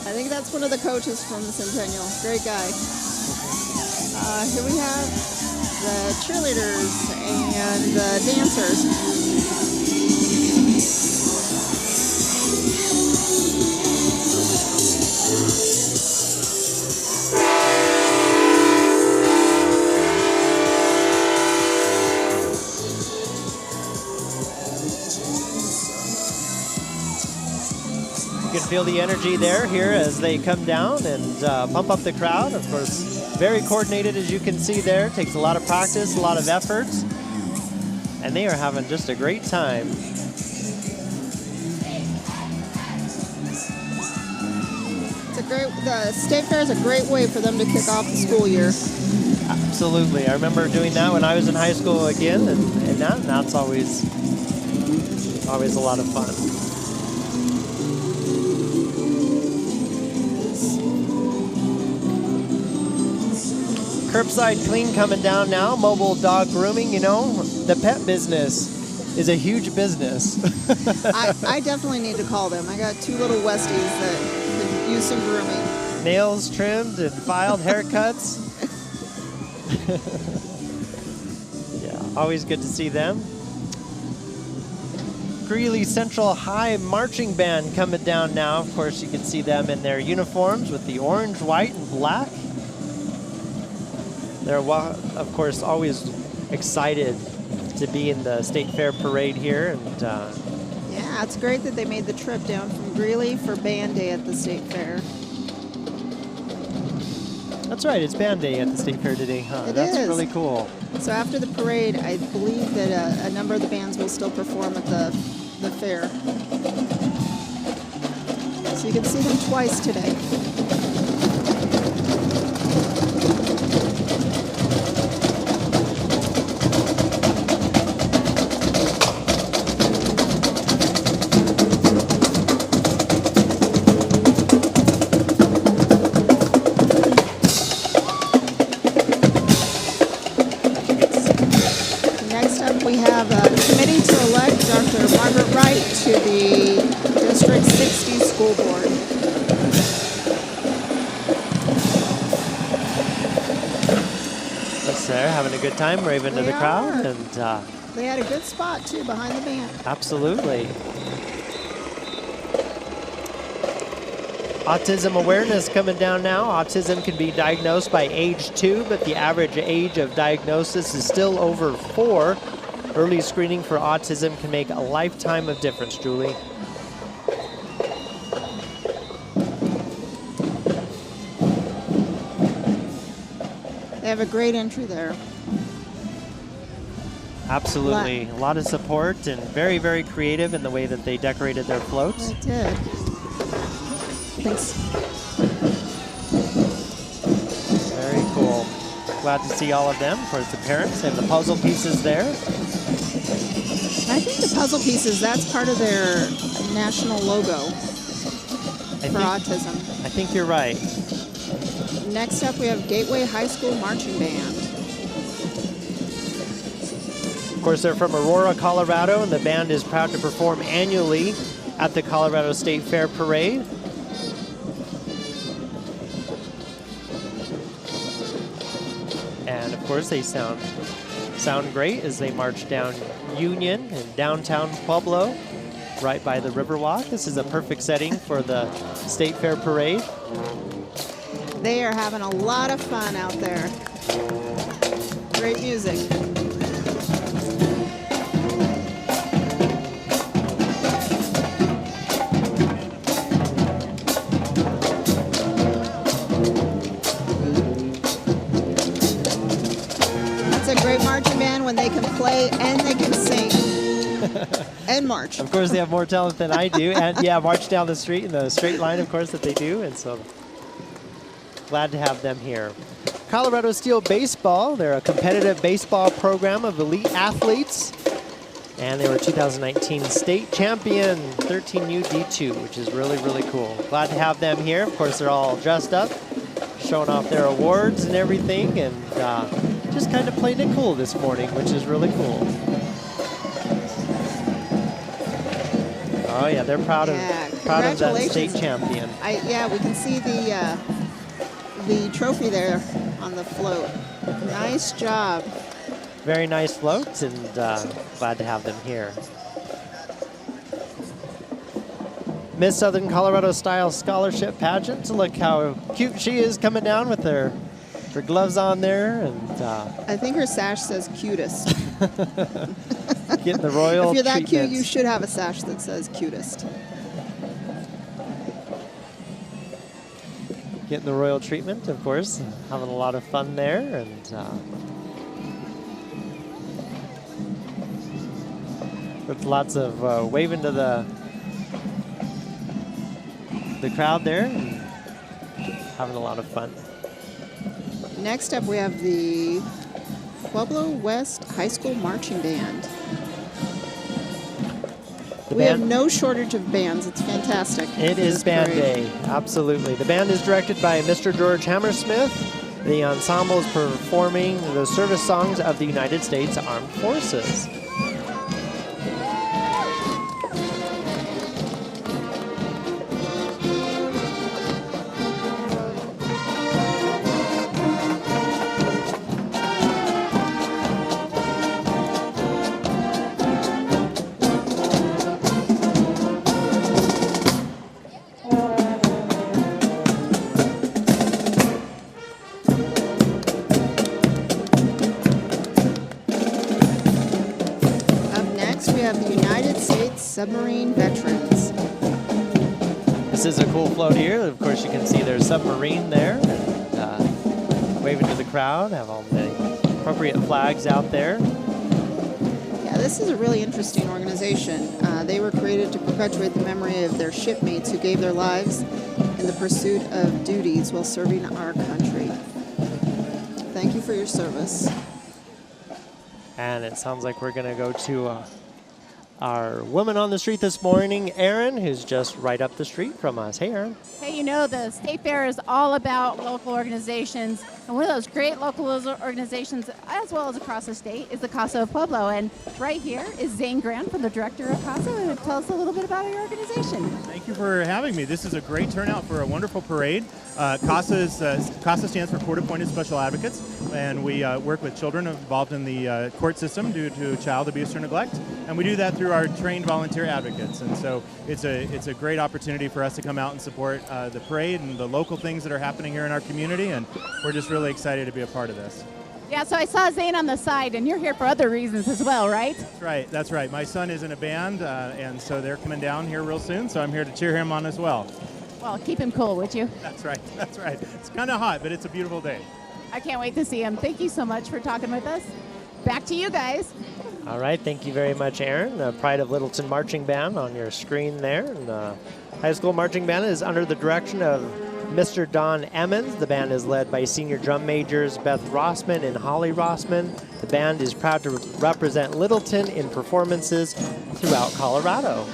I think that's one of the coaches from the Centennial. Great guy. Here we have the cheerleaders and the dancers. can feel the energy here as they come down and pump up the crowd. Of course, very coordinated, as you can see there. Takes a lot of practice, a lot of effort, and they are having just a great time. The State Fair is a great way for them to kick off the school year. Absolutely. I remember doing that when I was in high school again, and that's always a lot of fun. Curbside clean coming down now, mobile dog grooming. You know, the pet business is a huge business. I definitely need to call them. I got 2 little Westies that could use some grooming. Nails trimmed and filed, haircuts. Yeah, always good to see them. Greeley Central High Marching Band coming down now. Of course, you can see them in their uniforms with the orange, white, and black. They're, of course, always excited to be in the State Fair Parade here. And yeah, it's great that they made the trip down from Greeley for Band Day at the State Fair. That's right, it's Band Day at the State Fair today, huh? That's really cool. So after the parade, I believe that a number of the bands will still perform at the fair. So you can see them twice today. To the District 60 School Board. Yes, they're having a good time, raving to the crowd. And they had a good spot, too, behind the band. Absolutely. Autism awareness coming down now. Autism can be diagnosed by age 2, but the average age of diagnosis is still over 4. Early screening for autism can make a lifetime of difference, Julie. They have a great entry there. Absolutely. A lot of support and very, very creative in the way that they decorated their floats. They did. Thanks. Very cool. Glad to see all of them. Of course, the parents have the puzzle pieces there. I think the puzzle pieces, that's part of their national logo for autism. I think you're right. Next up, we have Gateway High School Marching Band. Of course, they're from Aurora, Colorado, and the band is proud to perform annually at the Colorado State Fair Parade. And of course, they sound great as they march down Union in downtown Pueblo, right by the Riverwalk. This is a perfect setting for the State Fair Parade. They are having a lot of fun out there. Great music. Great marching band when they can play and they can sing and march. Of course, they have more talent than I do, and yeah, march down the street in the straight line, of course, that they do, and so glad to have them here. Colorado Steel Baseball, they're a competitive baseball program of elite athletes, and they were 2019 state champion, 13U D2, which is really, really cool. Glad to have them here. Of course, they're all dressed up, showing off their awards and everything, and just kind of playing it cool this morning, which is really cool. Oh yeah, they're proud of that state champion. Yeah, we can see the trophy there on the float. Nice job. Very nice floats, and glad to have them here. Miss Southern Colorado Style Scholarship Pageant. Look how cute she is coming down with her gloves on there, and I think her sash says cutest. Getting the royal If you're that treatments. cute, you should have a sash that says cutest. getting the royal treatment, of course, having a lot of fun there, and with lots of waving to the crowd there, and having a lot of fun. Next up, we have the Pueblo West High School Marching Band. We have no shortage of bands. It's fantastic. It is band day, absolutely. The band is directed by Mr. George Hammersmith. The ensemble is performing the service songs of the United States Armed Forces. Submarine veterans. This is a cool float here. Of course, you can see there's submarine there, and waving to the crowd. Have all the appropriate flags out there. Yeah, this is a really interesting organization. They were created to perpetuate the memory of their shipmates who gave their lives in the pursuit of duties while serving our country. Thank you for your service. And it sounds like we're going to go to our woman on the street this morning, Erin, who's just right up the street from us. Hey, Erin. Hey, you know, the State Fair is all about local organizations. And one of those great local organizations, as well as across the state, is the Casa of Pueblo. And right here is Zane Grant from the director of Casa. Tell us a little bit about your organization. Thank you for having me. This is a great turnout for a wonderful CASA stands for Court Appointed Special Advocates, and we work with children involved in the court system due to child abuse or neglect, and we do that through our trained volunteer advocates. And so it's a great opportunity for us to come out and support the parade and the local things that are happening here in our community, and we're just really excited to be a part of this. Yeah, so I saw Zane on the side, and you're here for other reasons as well, right? That's right. My son is in a band, and so they're coming down here real soon, so I'm here to cheer him on as well. Well, keep him cool, would you? That's right. It's kind of hot, but it's a beautiful day. I can't wait to see him. Thank you so much for talking with us. Back to you guys. All right, thank you very much, Erin. The Pride of Littleton Marching Band on your screen there. And the high school marching band is under the direction of Mr. Don Emmons. The band is led by senior drum majors Beth Rossman and Holly Rossman. The band is proud to represent Littleton in performances throughout Colorado.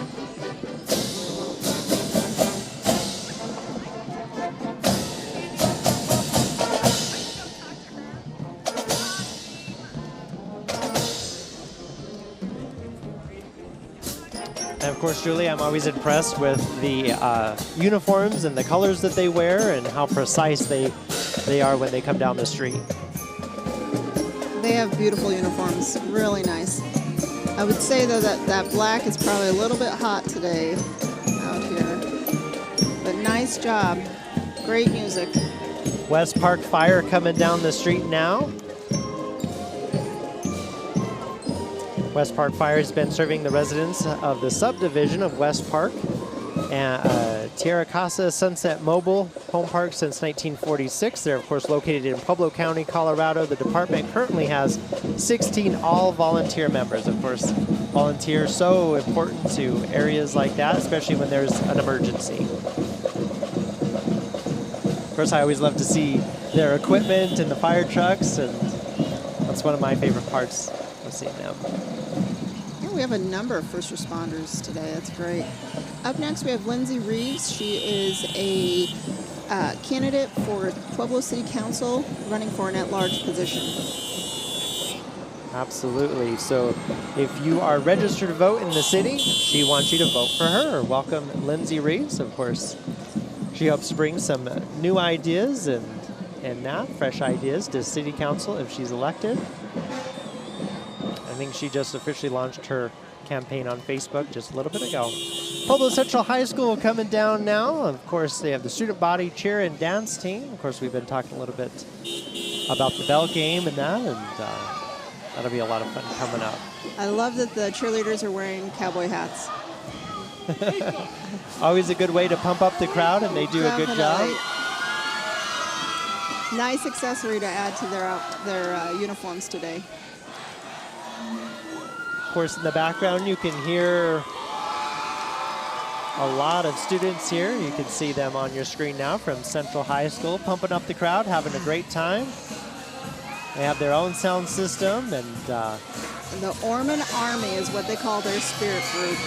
And of course, Julie, I'm always impressed with the uniforms and the colors that they wear and how precise they are when they come down the street. They have beautiful uniforms, really nice. I would say, though, that black is probably a little bit hot today out here. But nice job. Great music. West Park Fire coming down the street now. West Park Fire has been serving the residents of the subdivision of West Park and Tierra Casa Sunset Mobile Home Park since 1946. They're, of course, located in Pueblo County, Colorado. The department currently has 16 all-volunteer members. Of course, volunteers so important to areas like that, especially when there's an emergency. Of course, I always love to see their equipment and the fire trucks, and that's one of my favorite parts of seeing them. We have a number of first responders today. That's great. Up next, we have Lindsay Reeves. She is a candidate for Pueblo City Council, running for an at-large position. Absolutely. So if you are registered to vote in the city, she wants you to vote for her. Welcome, Lindsay Reeves. Of course, she helps bring some new ideas and fresh ideas to City Council if she's elected. I think she just officially launched her campaign on Facebook just a little bit ago. Pueblo Central High School coming down now. Of course, they have the student body cheer and dance team. Of course, we've been talking a little bit about the bell game and that, and that'll be a lot of fun coming up. I love that the cheerleaders are wearing cowboy hats. Always a good way to pump up the crowd, and they do a good job. nice accessory to add to their uniforms today. Of course, in the background, you can hear a lot of students here. You can see them on your screen now from Central High School, pumping up the crowd, having a great time. They have their own sound system, and the Orman Army is what they call their spirit group.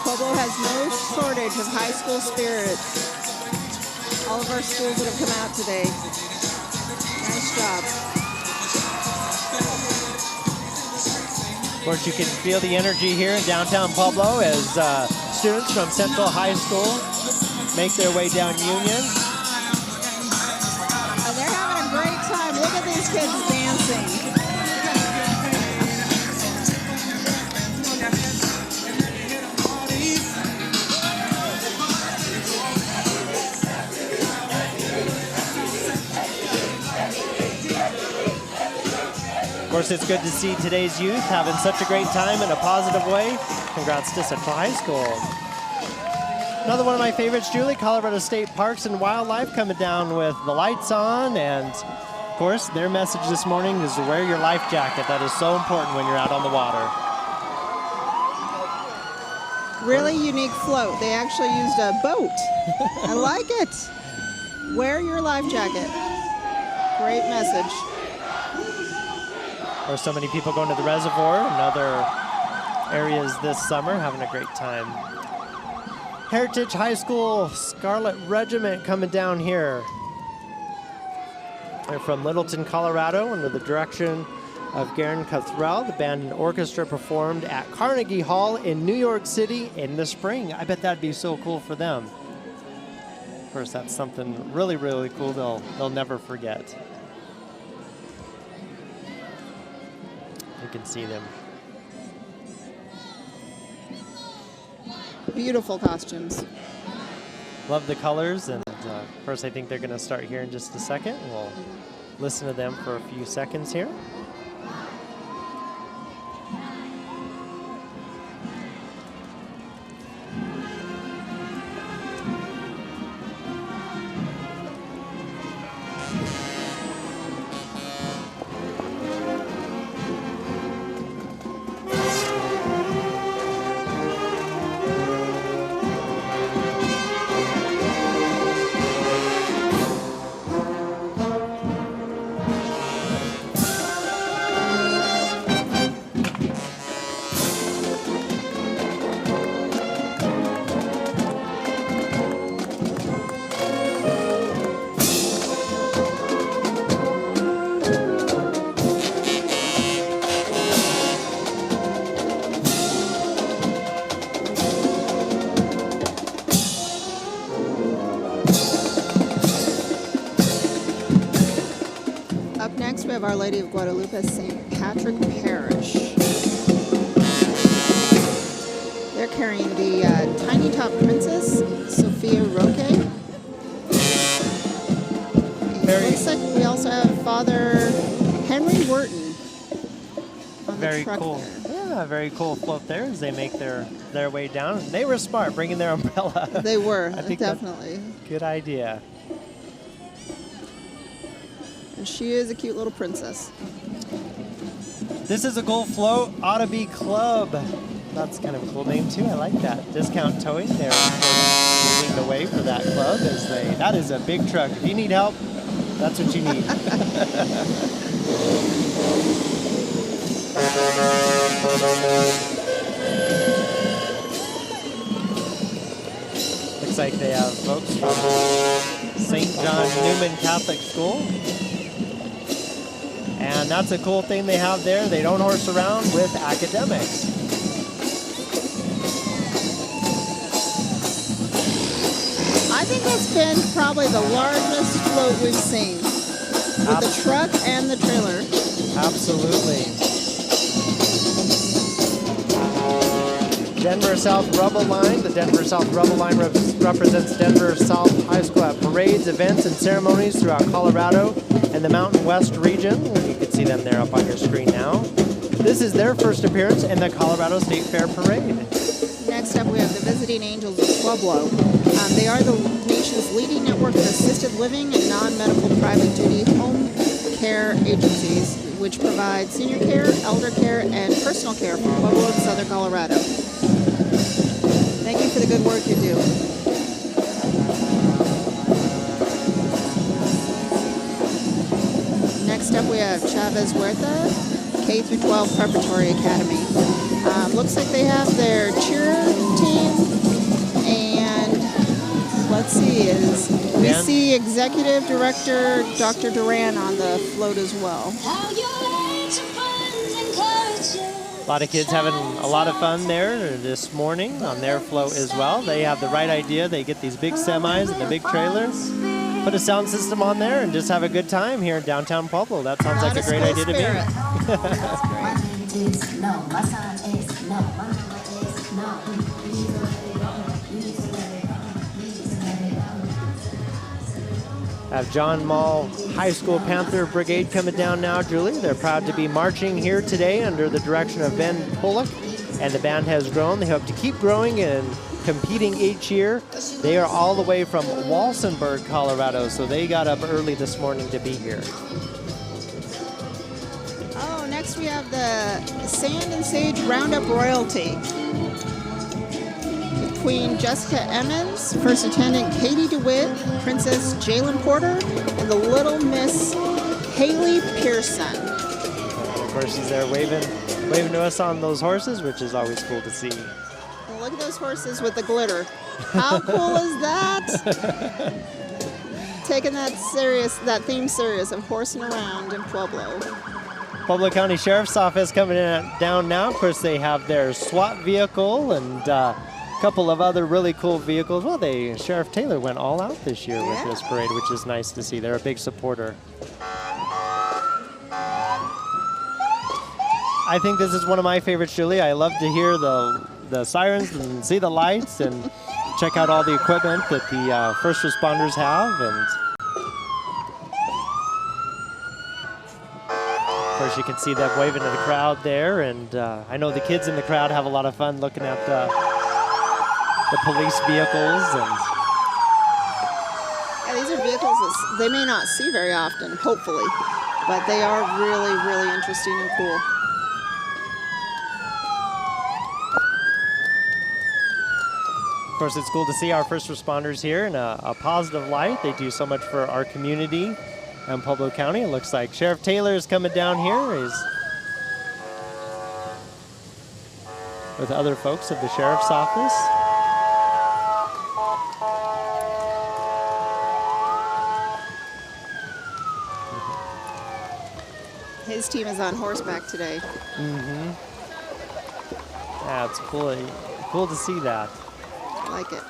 Pueblo has no shortage of high school spirit. All of our schools that have come out today. Nice job. of course, you can feel the energy here in downtown Pueblo as students from Central High School make their way down Union. And they're having a great time. Look at these kids dancing. Of course, it's good to see today's youth having such a great time in a positive way. Congrats to Central High School. Another one of my favorites, Julie, Colorado State Parks and Wildlife coming down with the lights on. And, of course, their message this morning is to wear your life jacket. That is so important when you're out on the water. Really unique float. They actually used a boat. I like it. Wear your life jacket. Great message. Or so many people going to the reservoir and other areas this summer, having a great time. Heritage High School Scarlet Regiment coming down here. They're from Littleton, Colorado, under the direction of Garen Cothrell. The band and orchestra performed at Carnegie Hall in New York City in the spring. I bet that'd be so cool for them. Of course, that's something really, really cool they'll never forget. You can see them. Beautiful costumes. Love the colors, and of course I think they're going to start here in just a second. We'll listen to them for a few seconds here. We have Our Lady of Guadalupe, St. Patrick Parish. They're carrying the Tiny Top Princess, Sophia Roque. It looks like we also have Father Henry Wharton on Very the truck cool. there. Yeah, very cool float there as they make their way down. They were smart bringing their umbrella. They were, I think definitely. Good idea. And she is a cute little princess. This is a cool float, Ought to Be Club. That's kind of a cool name too. I like that. Discount Towing. They're leading the way for that club as that is a big truck. If you need help, that's what you need. Looks like they have folks from St. John Newman Catholic School. And that's a cool thing they have there. They don't horse around with academics. I think that's been probably the largest float we've seen. With the truck and the trailer. Absolutely. Denver South Rubble Line. The Denver South Rubble Line represents Denver South High School at parades, events, and ceremonies throughout Colorado and the Mountain West region. You can see them there up on your screen now. This is their first appearance in the Colorado State Fair Parade. Next up, we have the Visiting Angels of Pueblo. They are the nation's leading network of assisted living and non-medical private duty home care agencies, which provide senior care, elder care, and personal care for Pueblo and Southern Colorado. Thank you for the good work you do. Next up, we have Chavez Huerta K-12 Preparatory Academy. Looks like they have their cheer team, and let's see, we see Executive Director Dr. Duran on the float as well. A lot of kids having a lot of fun there this morning on their float as well. They have the right idea. They get these big semis and the big trailers, put a sound system on there, and just have a good time here in downtown Pueblo. That sounds like a great idea to me. Have John Mall High School Panther Brigade coming down now, Julie. They're proud to be marching here today under the direction of Ben Pollock, and the band has grown. They hope to keep growing and competing each year. They are all the way from Walsenburg, Colorado, so they got up early this morning to be here. Oh, next we have the Sand and Sage Roundup Royalty. Queen Jessica Emmons, First Attendant Katie DeWitt, Princess Jalen Porter, and the Little Miss Haley Pearson. Of course, she's there waving to us on those horses, which is always cool to see. And look at those horses with the glitter. How cool is that? Taking that theme serious of horsing around in Pueblo. Pueblo County Sheriff's Office coming down now. Of course, they have their SWAT vehicle and couple of other really cool vehicles. Well, Sheriff Taylor went all out this year with this parade, which is nice to see. They're a big supporter. I think this is one of my favorites, Julie. I love to hear the sirens and see the lights and check out all the equipment that the first responders have. And of course, you can see them waving to the crowd there. And I know the kids in the crowd have a lot of fun looking at the police vehicles. And yeah, these are vehicles that they may not see very often, hopefully, but they are really, really interesting and cool. Of course, it's cool to see our first responders here in a positive light. They do so much for our community and Pueblo County. It looks like Sheriff Taylor is coming down here. He's with other folks of the Sheriff's Office. His team is on horseback today. Mm-hmm. Yeah, it's cool to see that. I like it.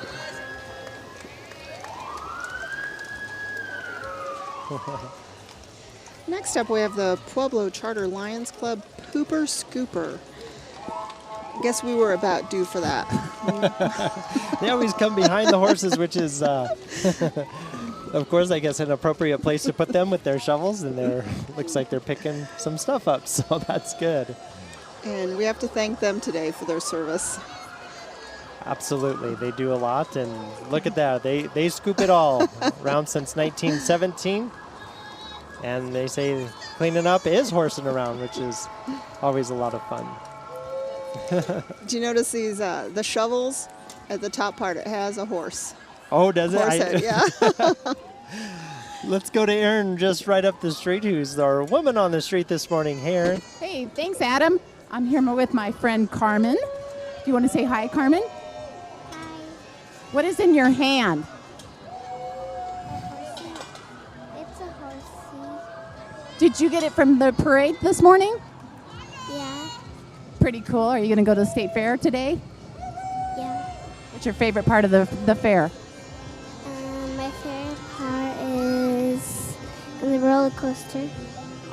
Next up, we have the Pueblo Charter Lions Club Pooper Scooper. Guess we were about due for that. They always come behind the horses, which is, of course, I guess an appropriate place to put them with their shovels, and looks like they're picking some stuff up, so that's good. And we have to thank them today for their service. Absolutely, they do a lot, and look at that. They scoop it all. Around since 1917, and they say cleaning up is horsing around, which is always a lot of fun. Do you notice these the shovels at the top part? It has a horse. Oh, does it? Horse head, yeah. Let's go to Erin just right up the street, who's our woman on the street this morning. Hey, Erin. Hey, thanks, Adam. I'm here with my friend Carmen. Do you want to say hi, Carmen? Hi. What is in your hand? It's a horsey. Did you get it from the parade this morning? Yeah. Pretty cool. Are you going to go to the state fair today? Yeah. What's your favorite part of the fair? My favorite part is the roller coaster.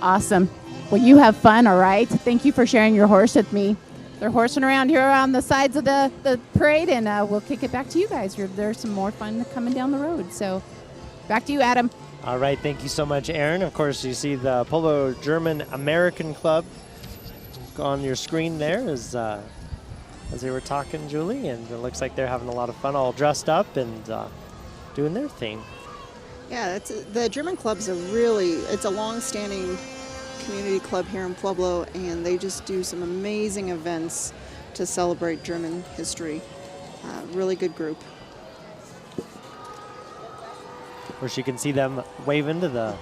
Awesome. Well, you have fun, all right? Thank you for sharing your horse with me. They're horsing around here on the sides of the parade, and we'll kick it back to you guys. There's some more fun coming down the road. So back to you, Adam. All right, thank you so much, Aaron. Of course, you see the Pueblo German American Club on your screen there as they were talking, Julie, and it looks like they're having a lot of fun, all dressed up and doing their thing. Yeah, the German club's it's a long-standing community club here in Pueblo, and they just do some amazing events to celebrate German history. Really good group. Of course, you can see them waving to the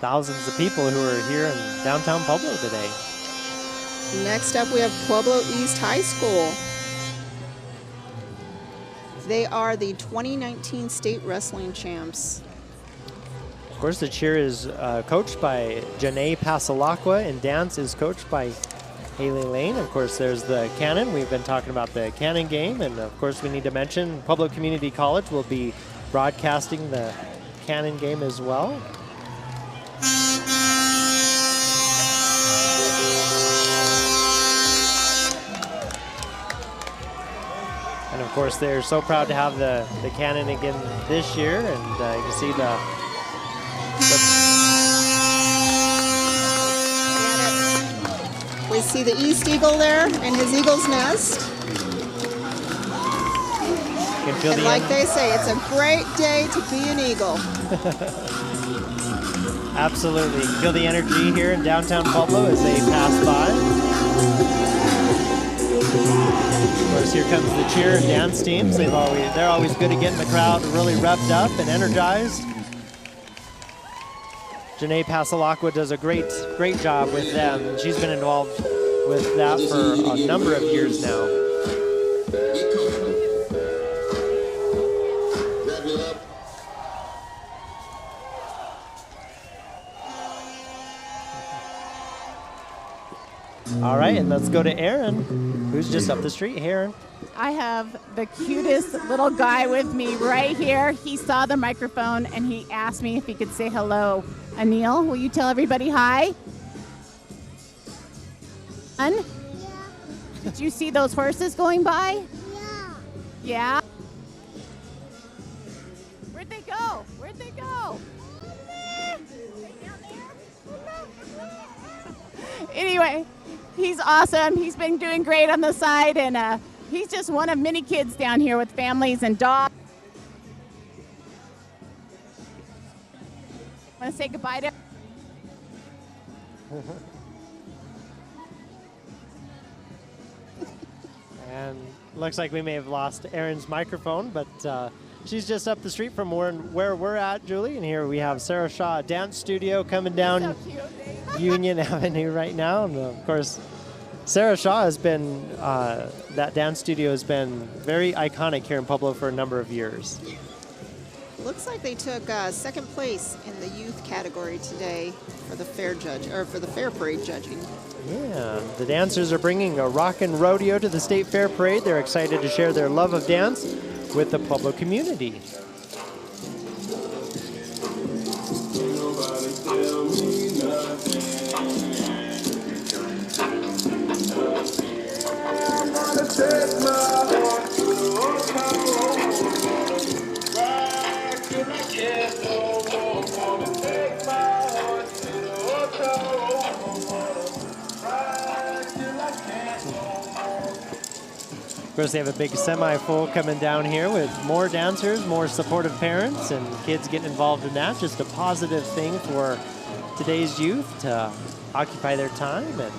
thousands of people who are here in downtown Pueblo today. Next up, we have Pueblo East High School. They are the 2019 state wrestling champs. Of course, the cheer is coached by Janae Pasalacqua, and dance is coached by Haley Lane. Of course, there's the cannon. We've been talking about the cannon game, and of course, we need to mention Pueblo Community College will be broadcasting the cannon game as well. And of course, they're so proud to have the cannon again this year, and you can see we see the East Eagle there and his eagle's nest. And like they say, it's a great day to be an eagle. Absolutely. You can feel the energy here in downtown Pueblo as they pass by. Of course, here comes the cheer and dance teams. They're always good at getting the crowd really revved up and energized. Janae Pasalacqua does a great job with them. She's been involved with that for a number of years now. All right, and let's go to Aaron, who's just up the street. Hey, Aaron. I have the cutest little guy with me right here. He saw the microphone and he asked me if he could say hello. Anil, will you tell everybody hi? Yeah. Did you see those horses going by? Yeah. Where'd they go? Where'd they go? Anyway, he's awesome. He's been doing great on the side, and he's just one of many kids down here with families and dogs. Want to say goodbye to? And looks like we may have lost Aaron's microphone, but she's just up the street from where we're at, Julie. And here we have Sarah Shaw Dance Studio coming down Union Avenue right now. And of course, Sarah Shaw has been, that dance studio has been very iconic here in Pueblo for a number of years. Looks like they took second place in the youth category today for the fair parade judging. Yeah, the dancers are bringing a rockin' rodeo to the State Fair Parade. They're excited to share their love of dance with the Pueblo community. Of course, they have a big semi-full coming down here with more dancers, more supportive parents, and kids getting involved in that. Just a positive thing for today's youth to occupy their time, and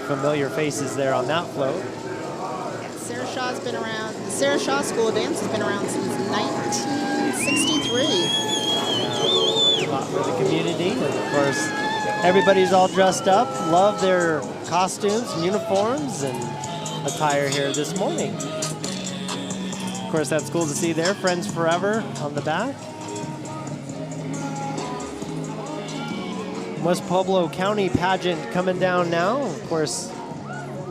familiar faces there on that float. Yeah, Sarah Shaw's been around. The Sarah Shaw School of Dance has been around since 1963. A lot for the community, and of course, everybody's all dressed up, love their costumes and uniforms and attire here this morning. Of course, that's cool to see there. Friends Forever on the back. West Pueblo County pageant coming down now. Of course,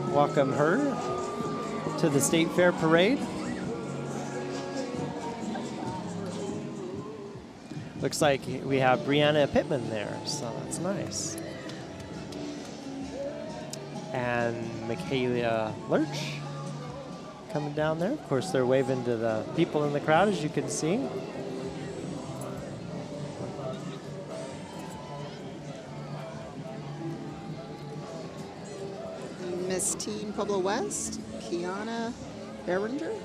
welcome her to the State Fair Parade. Looks like we have Brianna Pittman there, so that's nice. And Michaela Lurch coming down there. Of course, they're waving to the people in the crowd, as you can see. Miss Teen Pueblo West, Kiana Behringer.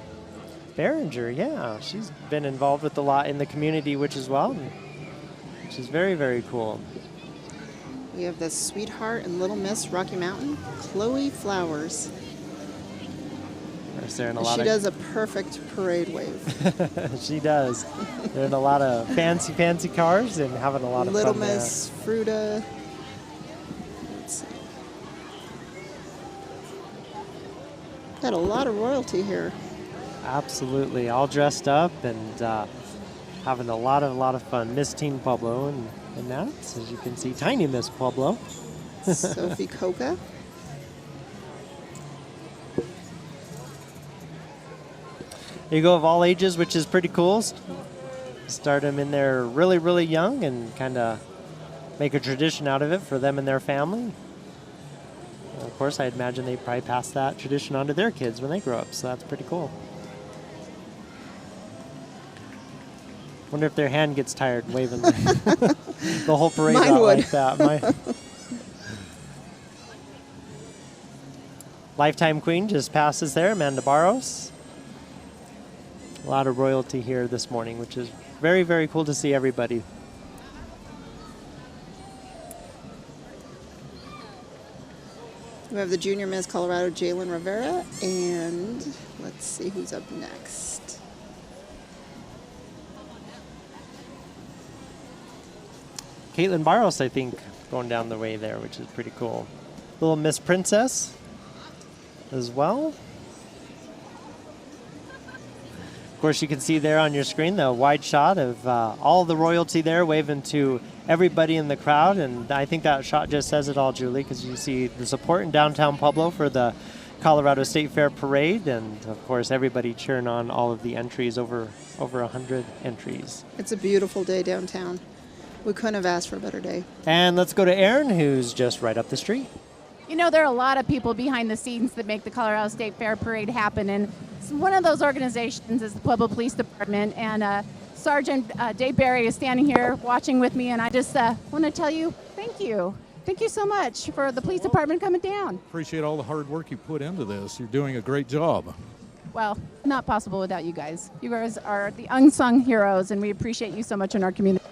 Behringer, yeah. She's been involved with a lot in the community, which is well. Which is very, very cool. We have the Sweetheart and Little Miss Rocky Mountain, Chloe Flowers. She does a perfect parade wave. She does. They're in a lot of fancy, fancy cars and having a lot of Little fun Miss Fruta. Let's see. Got a lot of royalty here. Absolutely, all dressed up and having a lot of fun. Miss Teen Pueblo and that's, as you can see, Tiny Miss Pueblo. Sophie Coca. You go of all ages, which is pretty cool. Start them in there really, really young and kind of make a tradition out of it for them and their family. And of course, I'd imagine they probably pass that tradition on to their kids when they grow up, so that's pretty cool. Wonder if their hand gets tired waving the whole parade Mine out would. like that. Lifetime Queen just passes there, Amanda Barros. A lot of royalty here this morning, which is very, very cool to see everybody. We have the Junior Miss Colorado, Jalen Rivera, and let's see who's up next. Caitlin Barros, I think, going down the way there, which is pretty cool. Little Miss Princess as well. Of course, you can see there on your screen the wide shot of all the royalty there waving to everybody in the crowd. And I think that shot just says it all, Julie, because you see the support in downtown Pueblo for the Colorado State Fair Parade. And, of course, everybody cheering on all of the entries, over 100 entries. It's a beautiful day downtown. We couldn't have asked for a better day. And let's go to Erin, who's just right up the street. You know, there are a lot of people behind the scenes that make the Colorado State Fair Parade happen, and one of those organizations is the Pueblo Police Department, and Sergeant Dave Berry is standing here watching with me, and I just want to tell you thank you. Thank you so much for the police department coming down. Appreciate all the hard work you put into this. You're doing a great job. Well, not possible without you guys. You guys are the unsung heroes, and we appreciate you so much in our community.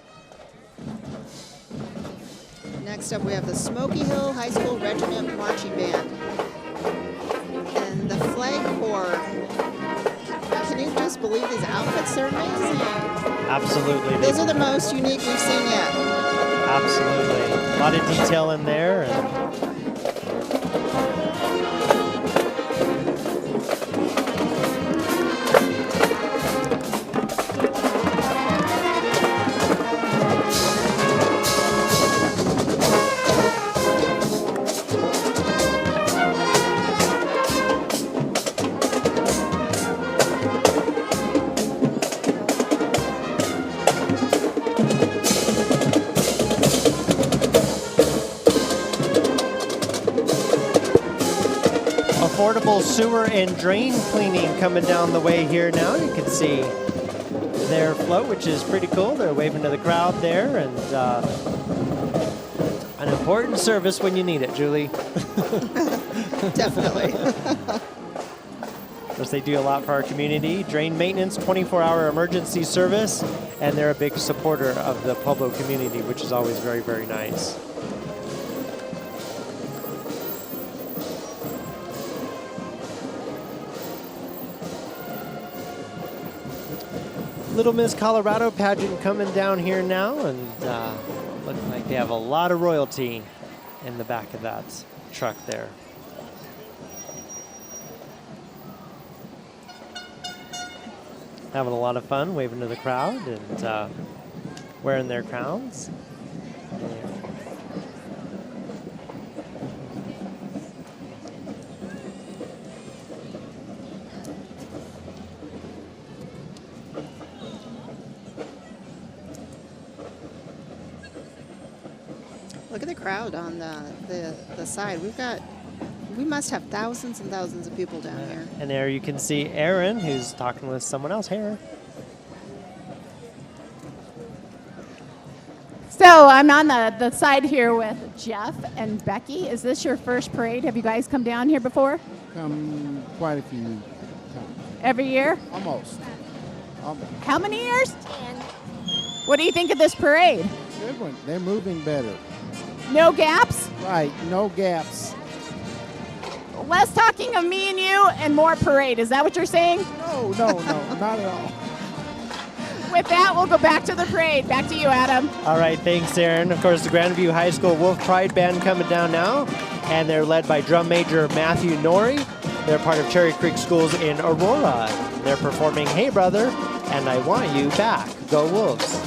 Next up, we have the Smoky Hill High School Regiment Marching Band and the Flag Corps. Can you just believe these outfits? They're amazing. Absolutely. Those are the most unique we've seen yet. Absolutely. A lot of detail in there. Affordable sewer and drain cleaning coming down the way here now. You can see their float, which is pretty cool. They're waving to the crowd there, and an important service when you need it, Julie. Definitely. Of course, they do a lot for our community. Drain maintenance, 24-hour emergency service, and they're a big supporter of the Pueblo community, which is always very, very nice. Little Miss Colorado pageant coming down here now, and looks like they have a lot of royalty in the back of that truck there. Having a lot of fun, waving to the crowd and wearing their crowns. Look at the crowd on the side. We must have thousands and thousands of people down here. And there you can see Aaron, who's talking with someone else here. So I'm on the side here with Jeff and Becky. Is this your first parade? Have you guys come down here before? Quite a few times. Every year? Almost. How many years? 10. What do you think of this parade? Good one. They're moving better. No gaps? Right, no gaps. Less talking of me and you and more parade. Is that what you're saying? No, not at all. With that, we'll go back to the parade. Back to you, Adam. All right, thanks, Aaron. Of course, the Grandview High School Wolf Pride Band coming down now, and they're led by drum major Matthew Norrie. They're part of Cherry Creek Schools in Aurora. They're performing Hey Brother and I Want You Back. Go Wolves.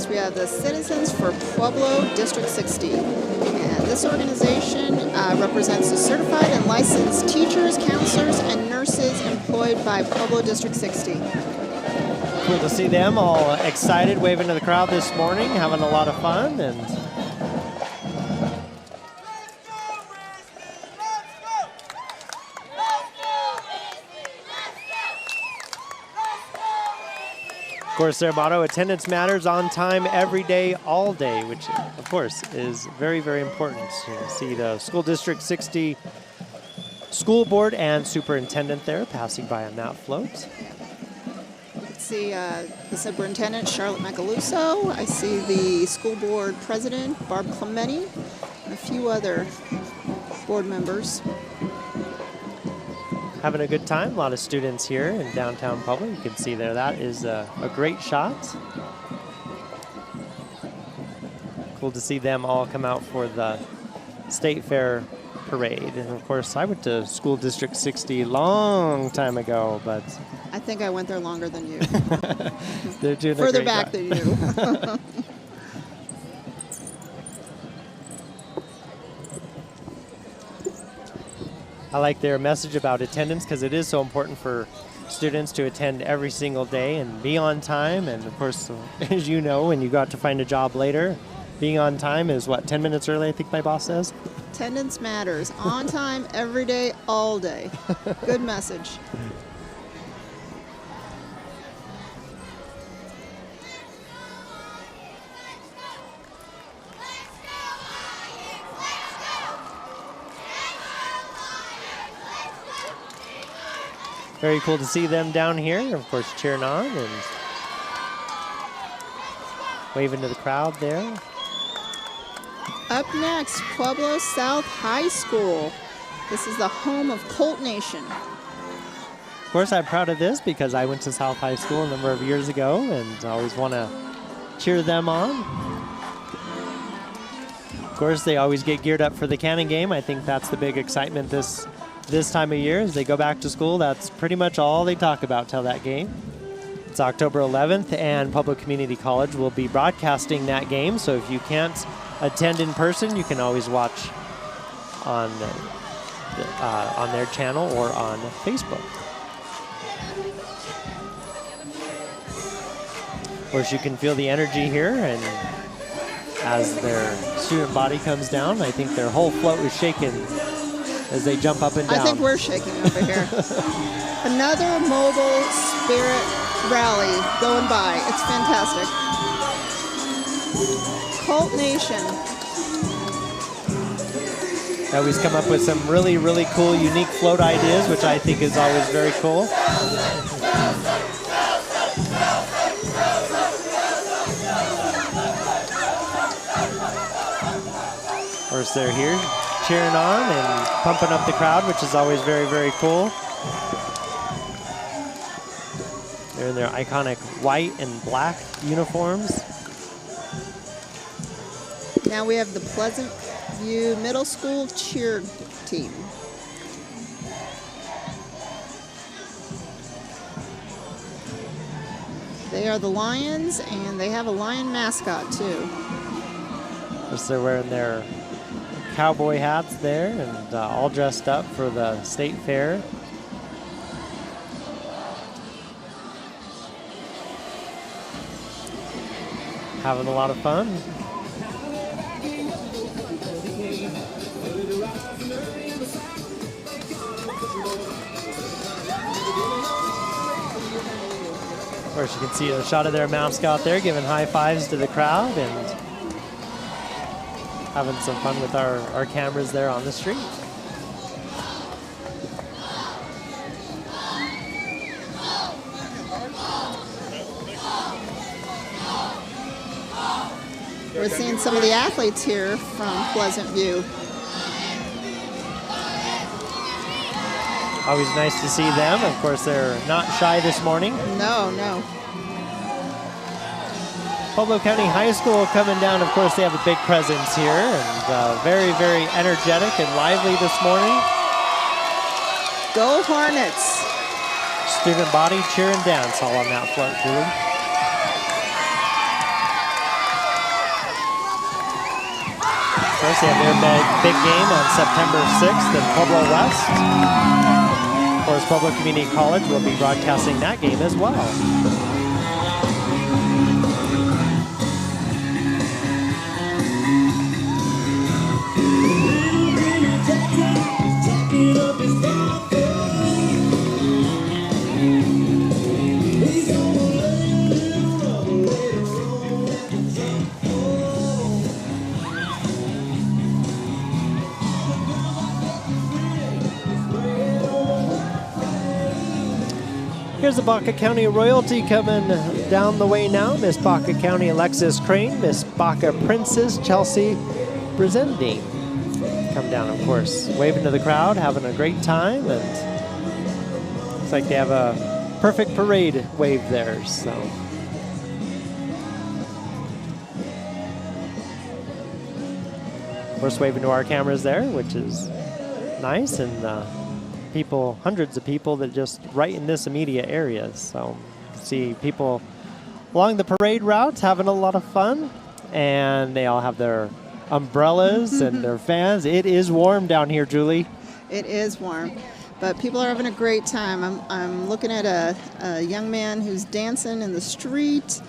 We have the Citizens for Pueblo District 60. And this organization represents the certified and licensed teachers, counselors, and nurses employed by Pueblo District 60. Cool to see them all excited, waving to the crowd this morning, having a lot of fun. And of course, their motto, attendance matters, on time, every day, all day, which, of course, is very, very important. You can see the School District 60 school board and superintendent there passing by on that float. Let's see the superintendent, Charlotte Macaluso. I see the school board president, Barb Clementi, and a few other board members. Having a good time. A lot of students here in downtown Pueblo. You can see there, that is a great shot. Cool to see them all come out for the State Fair parade. And of course, I went to School District 60 long time ago, but I think I went there longer than you. they're doing further a great back job. than you. I like their message about attendance because it is so important for students to attend every single day and be on time. And of course, as you know, when you got to find a job later, being on time is what, 10 minutes early, I think my boss says? Attendance matters. On time, every day, all day. Good message. Very cool to see them down here, of course, cheering on and waving to the crowd there. Up next, Pueblo South High School. This is the home of Colt Nation. Of course, I'm proud of this because I went to South High School a number of years ago and I always want to cheer them on. Of course, they always get geared up for the Cannon game. I think that's the big excitement this time of year. As they go back to school, that's pretty much all they talk about till that game. It's October 11th, and Pueblo Community College will be broadcasting that game. So if you can't attend in person, you can always watch on their channel or on Facebook. Of course, you can feel the energy here, and as their student body comes down, I think their whole float is shaking as they jump up and down. I think we're shaking over here. Another mobile spirit rally going by. It's fantastic. Colt Nation. They always come up with some really, really cool, unique float ideas, which I think is always very cool. Of course, they're here cheering on and pumping up the crowd, which is always very, very cool. They're in their iconic white and black uniforms. Now we have the Pleasant View Middle School cheer team. They are the Lions, and they have a lion mascot too. Of course, they're wearing their cowboy hats there and all dressed up for the state fair. Having a lot of fun. Of course, you can see a shot of their mascot there giving high fives to the crowd and having some fun with our cameras there on the street. We're seeing some of the athletes here from Pleasant View. Always nice to see them. Of course, they're not shy this morning. No, no. Pueblo County High School coming down. Of course, they have a big presence here and very, very energetic and lively this morning. Go Hornets. Student body cheer and dance all on that float, Julie. Of course, they have their big game on September 6th in Pueblo West. Of course, Pueblo Community College will be broadcasting that game as well. Here's the Baca County royalty coming down the way now. Miss Baca County Alexis Crane, Miss Baca Princess Chelsea Brizendine. Come down, of course, waving to the crowd, having a great time, and looks like they have a perfect parade wave there. So, of course, waving to our cameras there, which is nice, and people, hundreds of people that just right in this immediate area. So you can see people along the parade route having a lot of fun, and they all have their umbrellas and their fans. It is warm down here, Julie. It is warm, but people are having a great time. I'm looking at a young man who's dancing in the street,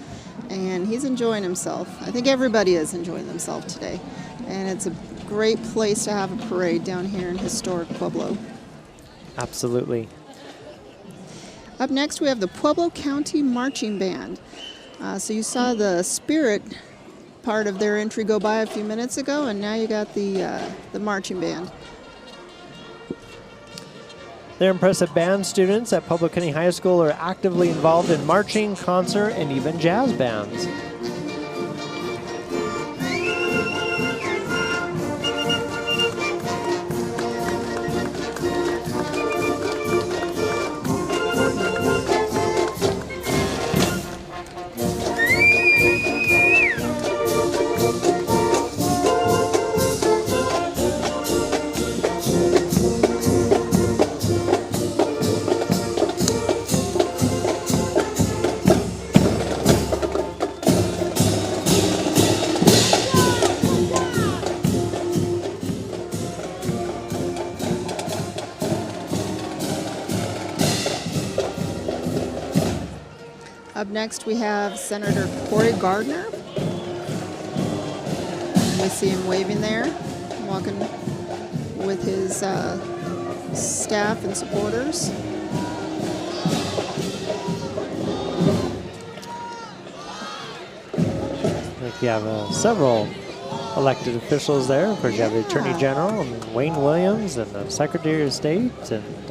and he's enjoying himself. I think everybody is enjoying themselves today, and it's a great place to have a parade down here in historic Pueblo. Absolutely. Up next, we have the Pueblo County Marching Band. So you saw the spirit part of their entry go by a few minutes ago, and now you got the marching band. Their impressive band students at Pueblo County High School are actively involved in marching, concert, and even jazz bands. Up next, we have Senator Corey Gardner. We see him waving there, walking with his staff and supporters. I think you have several elected officials there. Of course, you have the Attorney General and Wayne Williams and the Secretary of State, and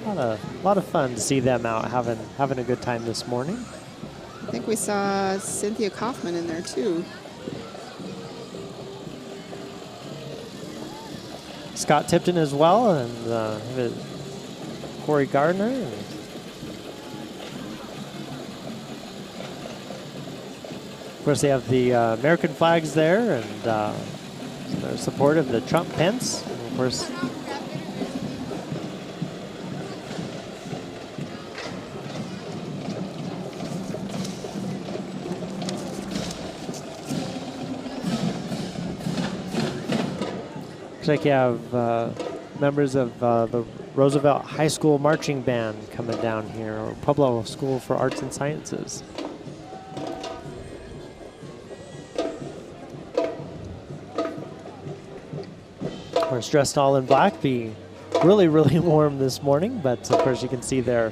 a lot of fun to see them out having a good time this morning. I think we saw Cynthia Kaufman in there too. Scott Tipton as well, and Corey Gardner. And of course, they have the American flags there, and their support of the Trump Pence. And of course, Looks like you have members of the Roosevelt High School Marching Band coming down here, or Pueblo School for Arts and Sciences. Of course, dressed all in black, be really, really warm this morning, but of course you can see their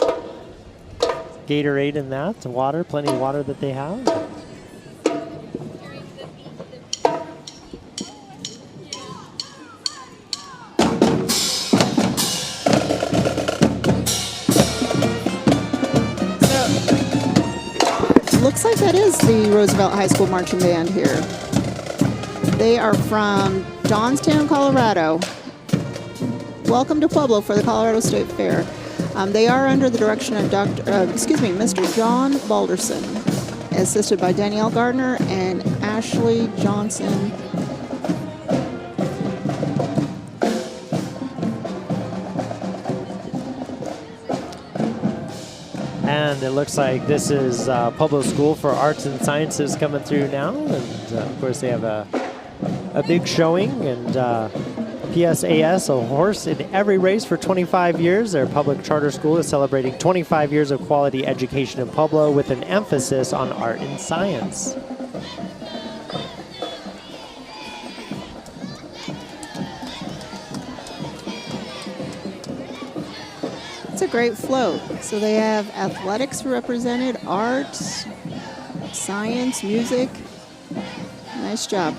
Gatorade in that, water, plenty of water that they have. Looks like that is the Roosevelt High School Marching Band here. They are from Johnstown, Colorado. Welcome to Pueblo for the Colorado State Fair. They are under the direction of Mr. John Balderson, assisted by Danielle Gardner and Ashley Johnson. And it looks like this is Pueblo School for Arts and Sciences coming through now. And of course they have a big showing, and PSAS, a horse in every race for 25 years. Their public charter school is celebrating 25 years of quality education in Pueblo with an emphasis on art and science. It's a great float. So they have athletics represented, art, science, music. Nice job.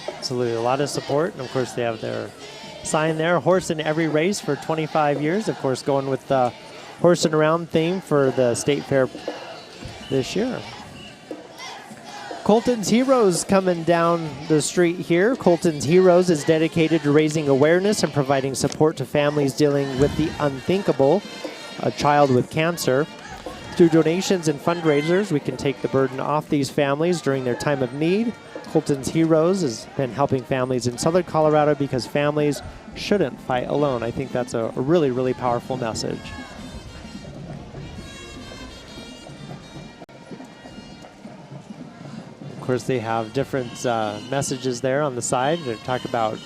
Absolutely, a lot of support. And of course they have their sign there, horse in every race for 25 years. Of course going with the horse and around theme for the state fair this year. Colton's Heroes coming down the street here. Colton's Heroes is dedicated to raising awareness and providing support to families dealing with the unthinkable, a child with cancer. Through donations and fundraisers, we can take the burden off these families during their time of need. Colton's Heroes has been helping families in Southern Colorado because families shouldn't fight alone. I think that's a really, really powerful message. Of course, they have different messages there on the side. They talk about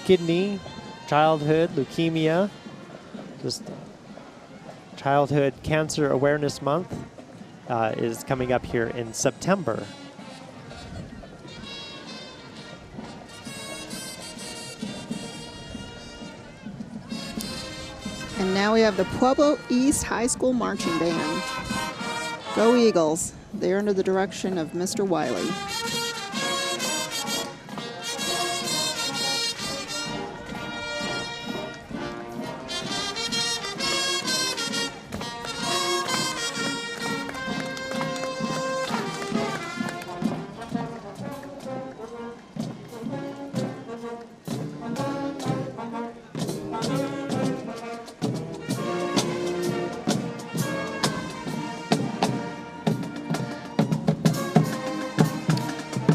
kidney, childhood, leukemia, just Childhood Cancer Awareness Month is coming up here in September. And now we have the Pueblo East High School Marching Band. Go Eagles. They're under the direction of Mr. Wiley.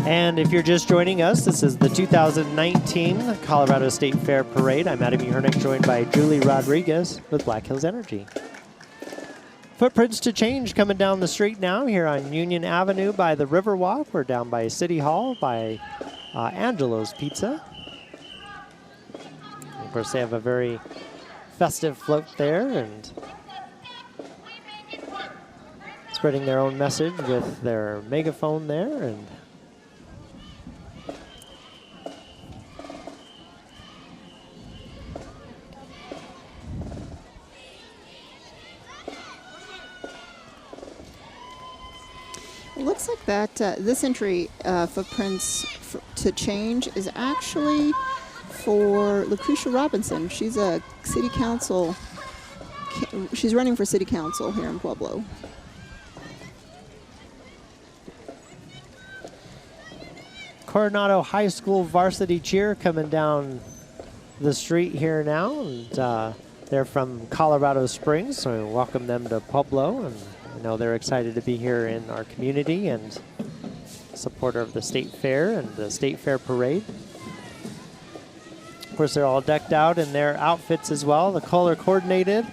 And if you're just joining us, this is the 2019 Colorado State Fair Parade. I'm Adam Uhernick, joined by Julie Rodriguez with Black Hills Energy. Footprints to Change coming down the street now here on Union Avenue by the Riverwalk. We're down by City Hall by Angelo's Pizza. Of course, they have a very festive float there and spreading their own message with their megaphone there. And It looks like that this entry, Footprints to Change, is actually for Lucretia Robinson. She's a city council. She's running for city council here in Pueblo. Coronado High School varsity cheer coming down the street here now, and they're from Colorado Springs, so we welcome them to Pueblo, and I know they're excited to be here in our community and supporter of the State Fair and the State Fair Parade. Of course, they're all decked out in their outfits as well, the color coordinated.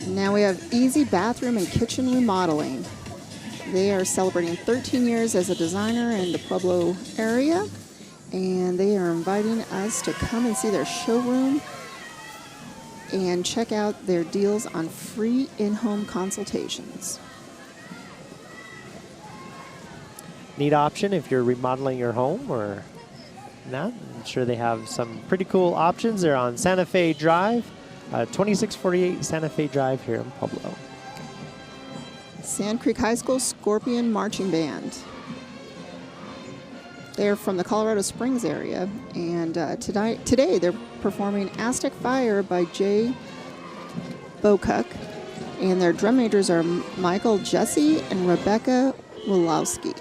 Now we have Easy Bathroom and Kitchen Remodeling. They are celebrating 13 years as a designer in the Pueblo area, and they are inviting us to come and see their showroom and check out their deals on free in-home consultations. Neat option if you're remodeling your home or not. I'm sure they have some pretty cool options. They're on Santa Fe Drive, 2648 Santa Fe Drive here in Pueblo. Sand Creek High School Scorpion Marching Band. They're from the Colorado Springs area, and today they're performing Aztec Fire by Jay Bokuk, and their drum majors are Michael Jesse and Rebecca Wolowski.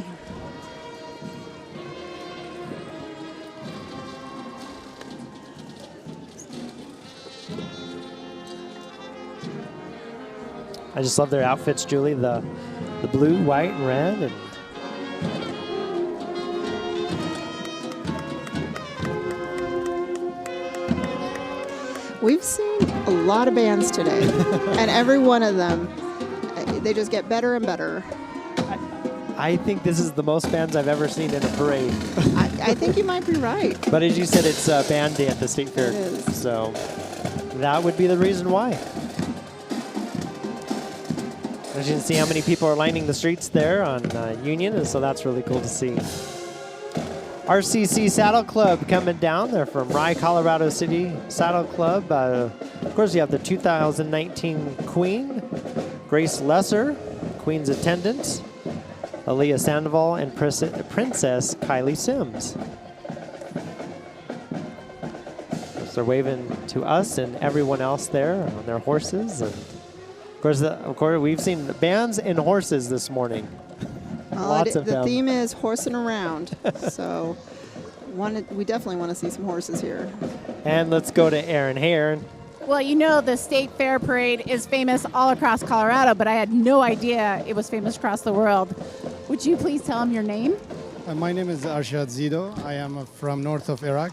I just love their outfits, Julie. The blue, white, and red. And we've seen a lot of bands today, and every one of them, they just get better and better. I think this is the most bands I've ever seen in a parade. I think you might be right. But as you said, it's a band day at the State Fair. It is. So that would be the reason why. As you can see how many people are lining the streets there on Union, and so that's really cool to see. RCC Saddle Club coming down. They're from Rye, Colorado City Saddle Club. Of course, you have the 2019 Queen, Grace Lesser, Queen's attendant, Aaliyah Sandoval, and Princess Kylie Sims. They're waving to us and everyone else there on their horses. And of course, we've seen bands and horses this morning. Lots of them. The theme is horsing around, so we definitely want to see some horses here. And let's go to Aaron. Hey, Aaron. Well, you know the State Fair Parade is famous all across Colorado, but I had no idea it was famous across the world. Would you please tell him your name? My name is Arshad Zido. I am from north of Iraq.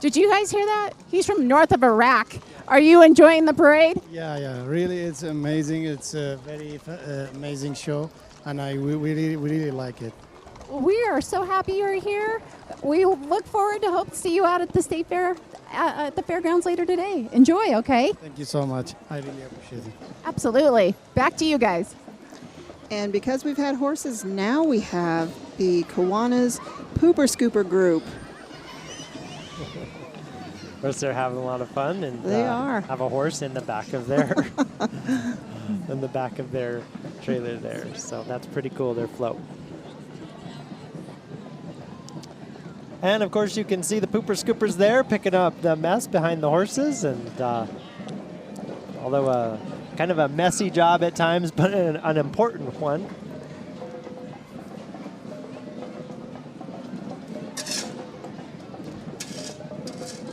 Did you guys hear that? He's from north of Iraq. Are you enjoying the parade? Yeah, really, it's amazing. It's a very amazing show, and we really like it. We are so happy you're here. We look forward to hope to see you out at the State Fair, at the fairgrounds later today. Enjoy, okay? Thank you so much. I really appreciate it. Absolutely. Back to you guys. And because we've had horses, now we have the Kiwanis Pooper Scooper group. Of course, they're having a lot of fun, and they are. Have a horse in the back of their trailer there. So that's pretty cool. Their float. And of course, you can see the Pooper Scoopers there picking up the mess behind the horses, and although kind of a messy job at times, but an important one.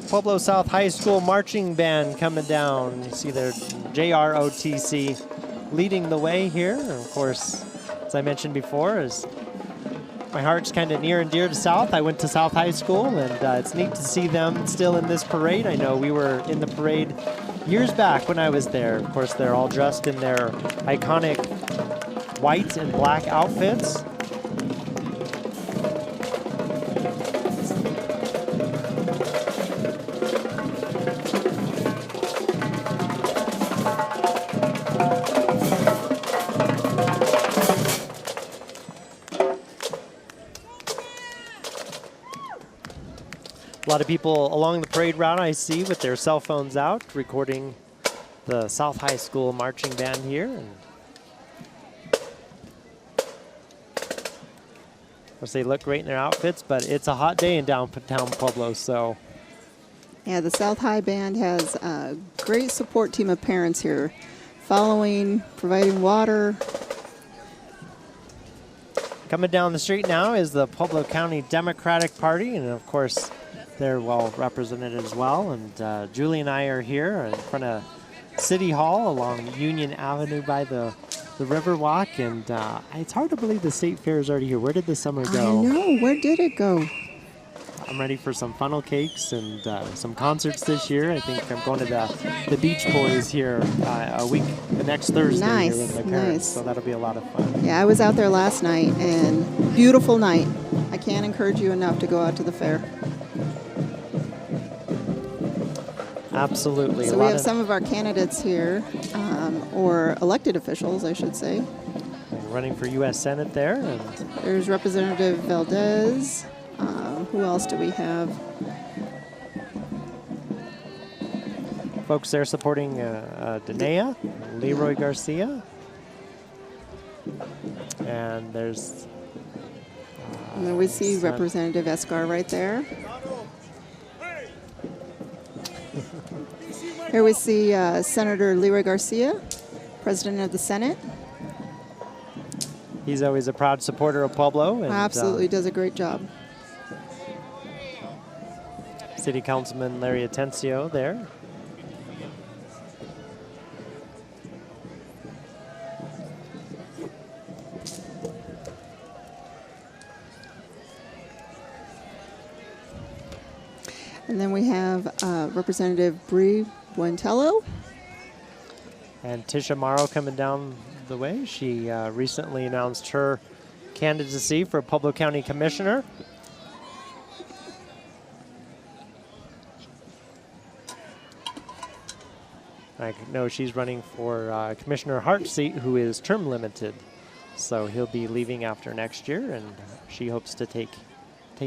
Pueblo South High School Marching Band coming down. You see their JROTC leading the way here. And of course, as I mentioned before, my heart's kind of near and dear to South. I went to South High School, and it's neat to see them still in this parade. I know we were in the parade years back when I was there. Of course, they're all dressed in their iconic white and black outfits. A lot of people along the parade route I see with their cell phones out, recording the South High School marching band here. And of course, they look great in their outfits, but it's a hot day in downtown Pueblo, so. Yeah, the South High Band has a great support team of parents here, following, providing water. Coming down the street now is the Pueblo County Democratic Party, and of course, they're well represented as well. And Julie and I are here in front of City Hall along Union Avenue by the Riverwalk. And it's hard to believe the State Fair is already here. Where did the summer go? I know. Where did it go? I'm ready for some funnel cakes and some concerts this year. I think I'm going to the Beach Boys here the next Thursday Nice, here with my parents. nice. So that'll be a lot of fun. Yeah, I was out there last night, and beautiful night. I can't encourage you enough to go out to the fair. Absolutely. So we have some of our candidates here, or elected officials, I should say. running for U.S. Senate there. And there's Representative Valdez. Who else do we have? Folks there supporting Danae, Leroy Garcia. And there's... and then we see Representative Escar right there. Here we see Senator Leroy Garcia, President of the Senate. He's always a proud supporter of Pueblo. And, absolutely does a great job. City Councilman Larry Atencio there. And then we have Representative Bree Buentello. And Tisha Morrow coming down the way. She recently announced her candidacy for Pueblo County Commissioner. I know she's running for Commissioner Hart's seat, who is term limited. So he'll be leaving after next year, and she hopes to take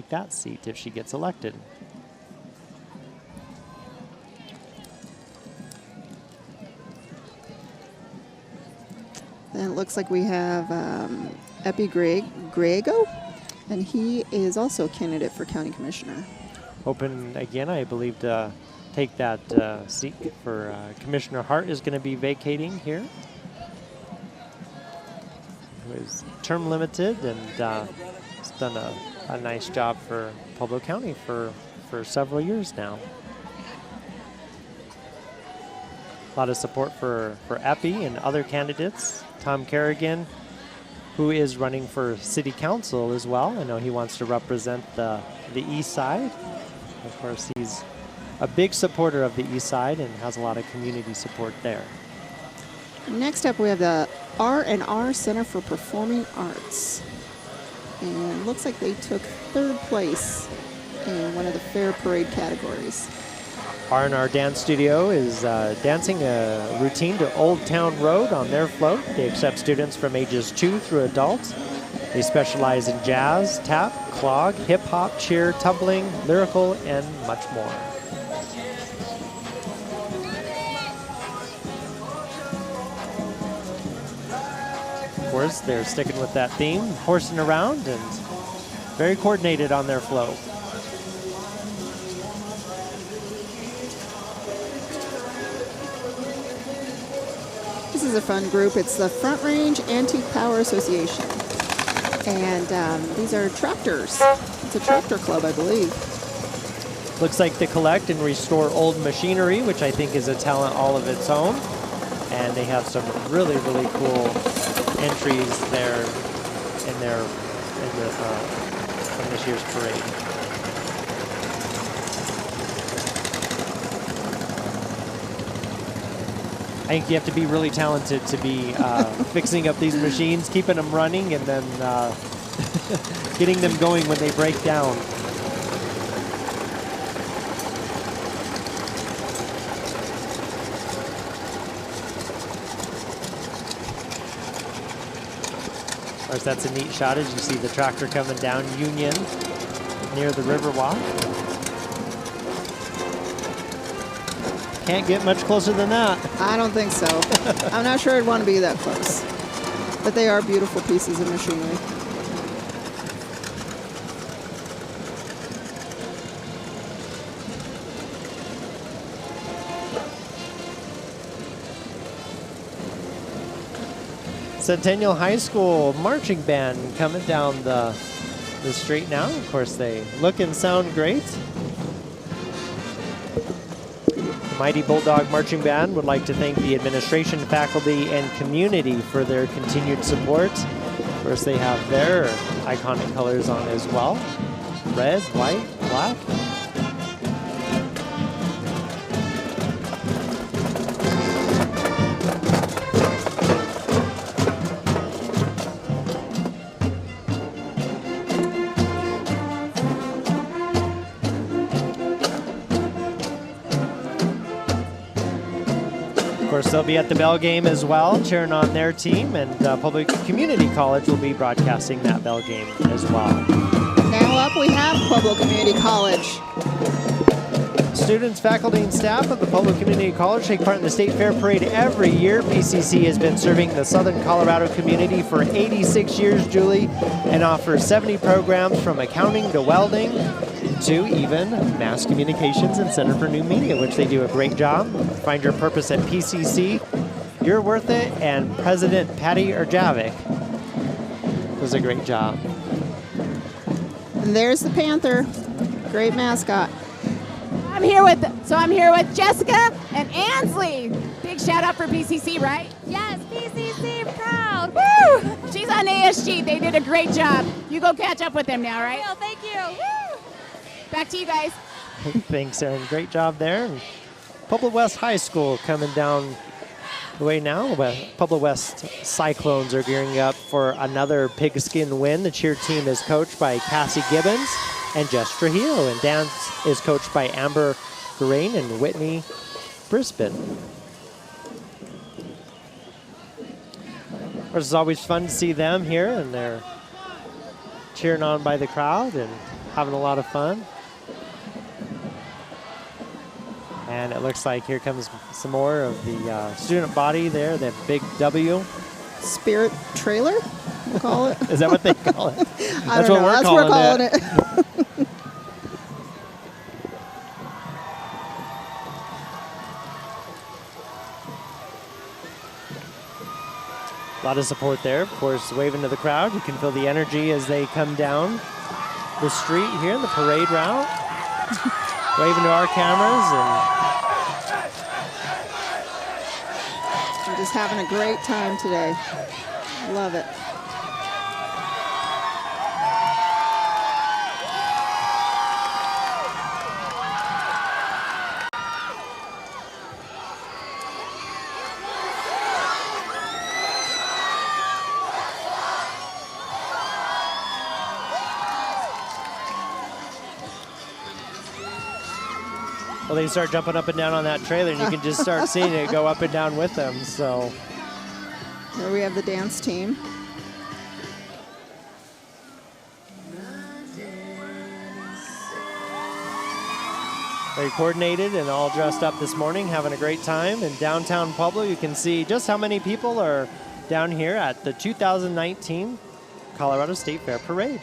that seat if she gets elected. And it looks like we have Epi Griego, and he is also a candidate for county commissioner. Open again, I believe, to take that seat for Commissioner Hart is going to be vacating here. Who is term limited and has done a nice job for Pueblo County for several years now. A lot of support for Epi and other candidates. Tom Kerrigan, who is running for City Council as well. I know he wants to represent the East Side. Of course, he's a big supporter of the East Side and has a lot of community support there. Next up, we have the R&R Center for Performing Arts. And it looks like they took third place in one of the fair parade categories. R&R Dance Studio is dancing a routine to Old Town Road on their float. They accept students from ages 2 through adults. They specialize in jazz, tap, clog, hip-hop, cheer, tumbling, lyrical, and much more. Of course, they're sticking with that theme, horsing around, and very coordinated on their flow. This is a fun group. It's the Front Range Antique Power Association. And these are tractors. It's a tractor club, I believe. Looks like they collect and restore old machinery, which I think is a talent all of its own. And they have some really, really cool entries there from this year's parade. I think you have to be really talented to be fixing up these machines, keeping them running, and then getting them going when they break down. Of course, that's a neat shot as you see the tractor coming down Union near the Riverwalk. Can't get much closer than that. I don't think so. I'm not sure I'd want to be that close. But they are beautiful pieces of machinery. Centennial High School marching band coming down the street now. Of course, they look and sound great. Mighty Bulldog Marching Band would like to thank the administration, faculty, and community for their continued support. Of course, they have their iconic colors on as well. Red, white, luck. Of course, they'll be at the bell game as well, cheering on their team, and Pueblo Community College will be broadcasting that bell game as well. Now up we have Pueblo Community College. Students, faculty, and staff of the Pueblo Community College take part in the State Fair Parade every year. PCC has been serving the Southern Colorado community for 86 years, Julie, and offers 70 programs from accounting to welding to even mass communications and Center for New Media, which they do a great job. Find your purpose at PCC. You're worth it, and President Patty Erjavik does a great job. And there's the Panther, great mascot. I'm here with Jessica and Ansley. Big shout out for PCC, right? Yes, PCC proud. Woo! She's on ASG. They did a great job. You go catch up with them now, right? Well, thank you. Woo! Back to you guys. Thanks, Erin. Great job there. And Pueblo West High School coming down the way now. But Pueblo West Cyclones are gearing up for another pigskin win. The cheer team is coached by Cassie Gibbons and Jess Trujillo, and dance is coached by Amber Garain and Whitney Brisbane. It's always fun to see them here, and they're cheering on by the crowd and having a lot of fun. And it looks like here comes some more of the student body there, that big W. Spirit trailer, we'll call it. Is that what they call it? That's what we're calling it. A lot of support there, of course, waving to the crowd. You can feel the energy as they come down the street here in the parade route. Waving to our cameras. We're just having a great time today. Love it. Well, they start jumping up and down on that trailer, and you can just start seeing it go up and down with them. So here we have the dance team. very coordinated and all dressed up this morning, having a great time. In downtown Pueblo, you can see just how many people are down here at the 2019 Colorado State Fair Parade.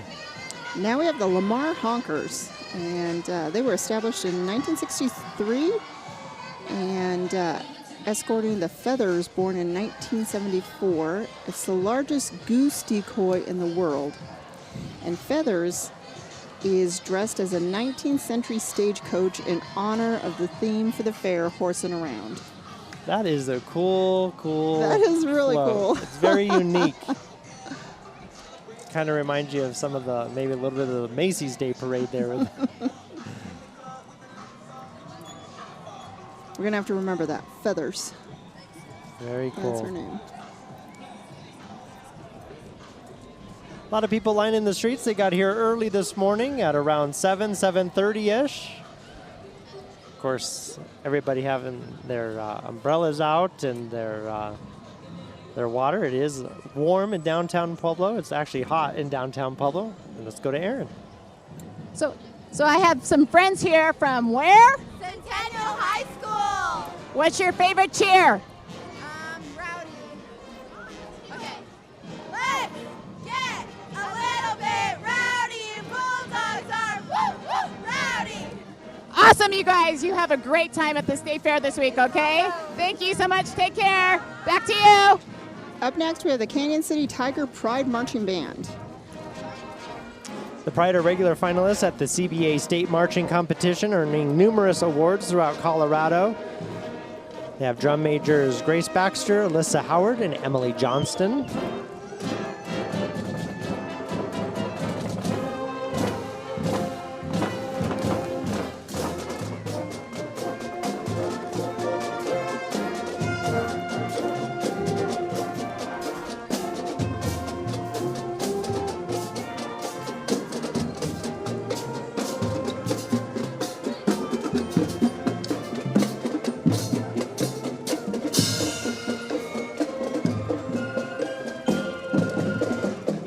Now we have the Lamar Honkers, and they were established in 1963 and escorting the Feathers, born in 1974. It's the largest goose decoy in the world. And Feathers is dressed as a 19th century stagecoach in honor of the theme for the fair, Horsing Around. That is a cool That is really float. cool. It's very unique. Kind of reminds you of some of the, maybe a little bit of the Macy's Day Parade there. We're going to have to remember that. Feathers. Very cool. That's her name. A lot of people lining the streets. They got here early this morning at around 7:30-ish. Of course, everybody having their umbrellas out and their water. It is warm in downtown Pueblo. It's actually hot in downtown Pueblo. And let's go to Erin. So I have some friends here from where? Centennial High School. What's your favorite cheer? Rowdy. Okay. Let's get a little bit rowdy. Bulldogs are woo woo rowdy. Awesome, you guys. You have a great time at the State Fair this week, okay? Thank you so much. Take care. Back to you. Up next, we have the Canyon City Tiger Pride Marching Band. The Pride are regular finalists at the CBA State Marching Competition, earning numerous awards throughout Colorado. They have drum majors Grace Baxter, Alyssa Howard, and Emily Johnston.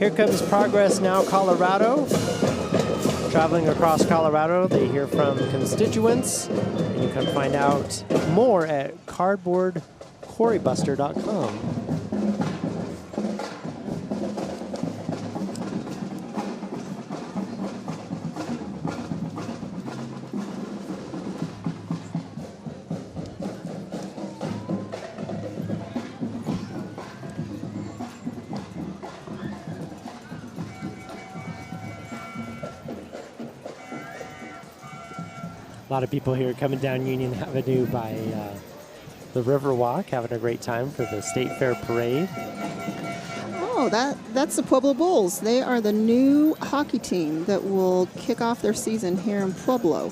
Here comes Progress Now Colorado. Traveling across Colorado, they hear from constituents, and you can find out more at cardboardquarrybuster.com. A lot of people here coming down Union Avenue by the Riverwalk, having a great time for the State Fair Parade. Oh, that's the Pueblo Bulls. They are the new hockey team that will kick off their season here in Pueblo.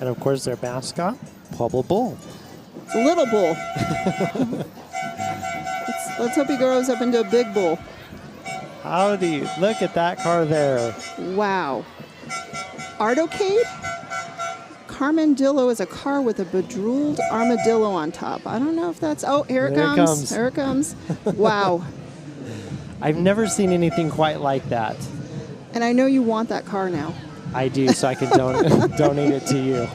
And of course, their mascot, Pueblo Bull. It's a little bull. let's hope he grows up into a big bull. Howdy, look at that car there. Wow. Artocade? Carmandillo is a car with a bedrooled armadillo on top. I don't know if that's... Oh, here it comes. Here it comes. Wow. I've never seen anything quite like that. And I know you want that car now. I do, so I can donate it to you.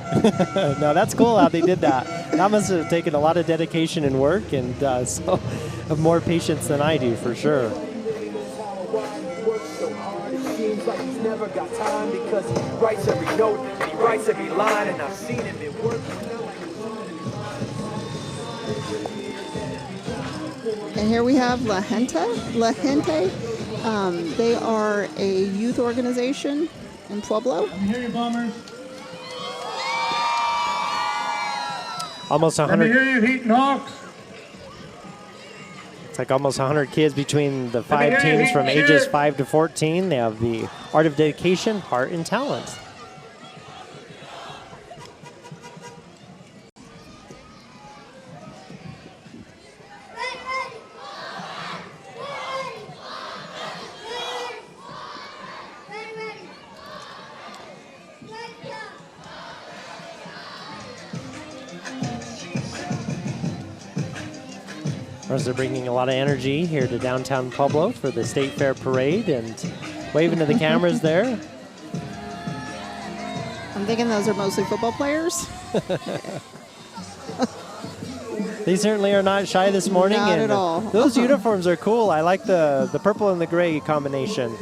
No, that's cool how they did that. That must have taken a lot of dedication and work, and so have more patience than I do, for sure. Like he's never got time because he writes every note and he writes every line, and I've seen him at work. And here we have La Gente. La Gente, they are a youth organization in Pueblo. I'm here, you bombers. Almost 100. Let me hear you, Heat Hawks. It's like almost 100 kids between the 5 teams from ages 5 to 14. They have the Art of Dedication, Heart, and Talent. Of course, they're bringing a lot of energy here to downtown Pueblo for the State Fair Parade and waving to the cameras there. I'm thinking those are mostly football players. They certainly are not shy this morning. Not at all. Those uniforms are cool. I like the purple and the gray combination.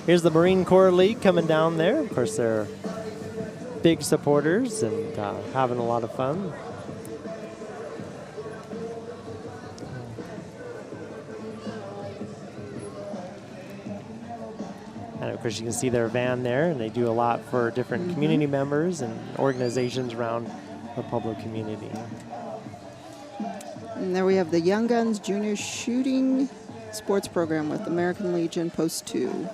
Here's the Marine Corps League coming down there. Of course, they're big supporters and having a lot of fun. And of course you can see their van there, and they do a lot for different community members and organizations around the Pueblo community. And there we have the Young Guns Junior Shooting Sports Program with American Legion Post 2.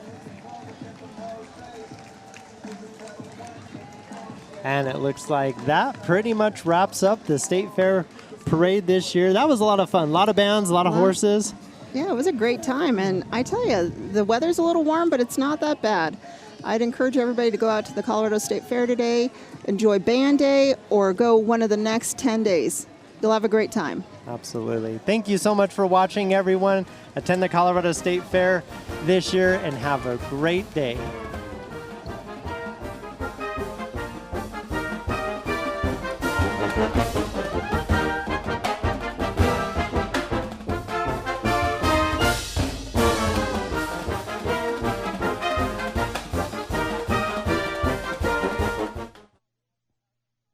And it looks like that pretty much wraps up the State Fair Parade this year. That was a lot of fun. A lot of bands, a lot of horses. Yeah, it was a great time. And I tell you, the weather's a little warm, but it's not that bad. I'd encourage everybody to go out to the Colorado State Fair today, enjoy Band Day, or go one of the next 10 days. You'll have a great time. Absolutely. Thank you so much for watching, everyone. Attend the Colorado State Fair this year and have a great day. Thank you.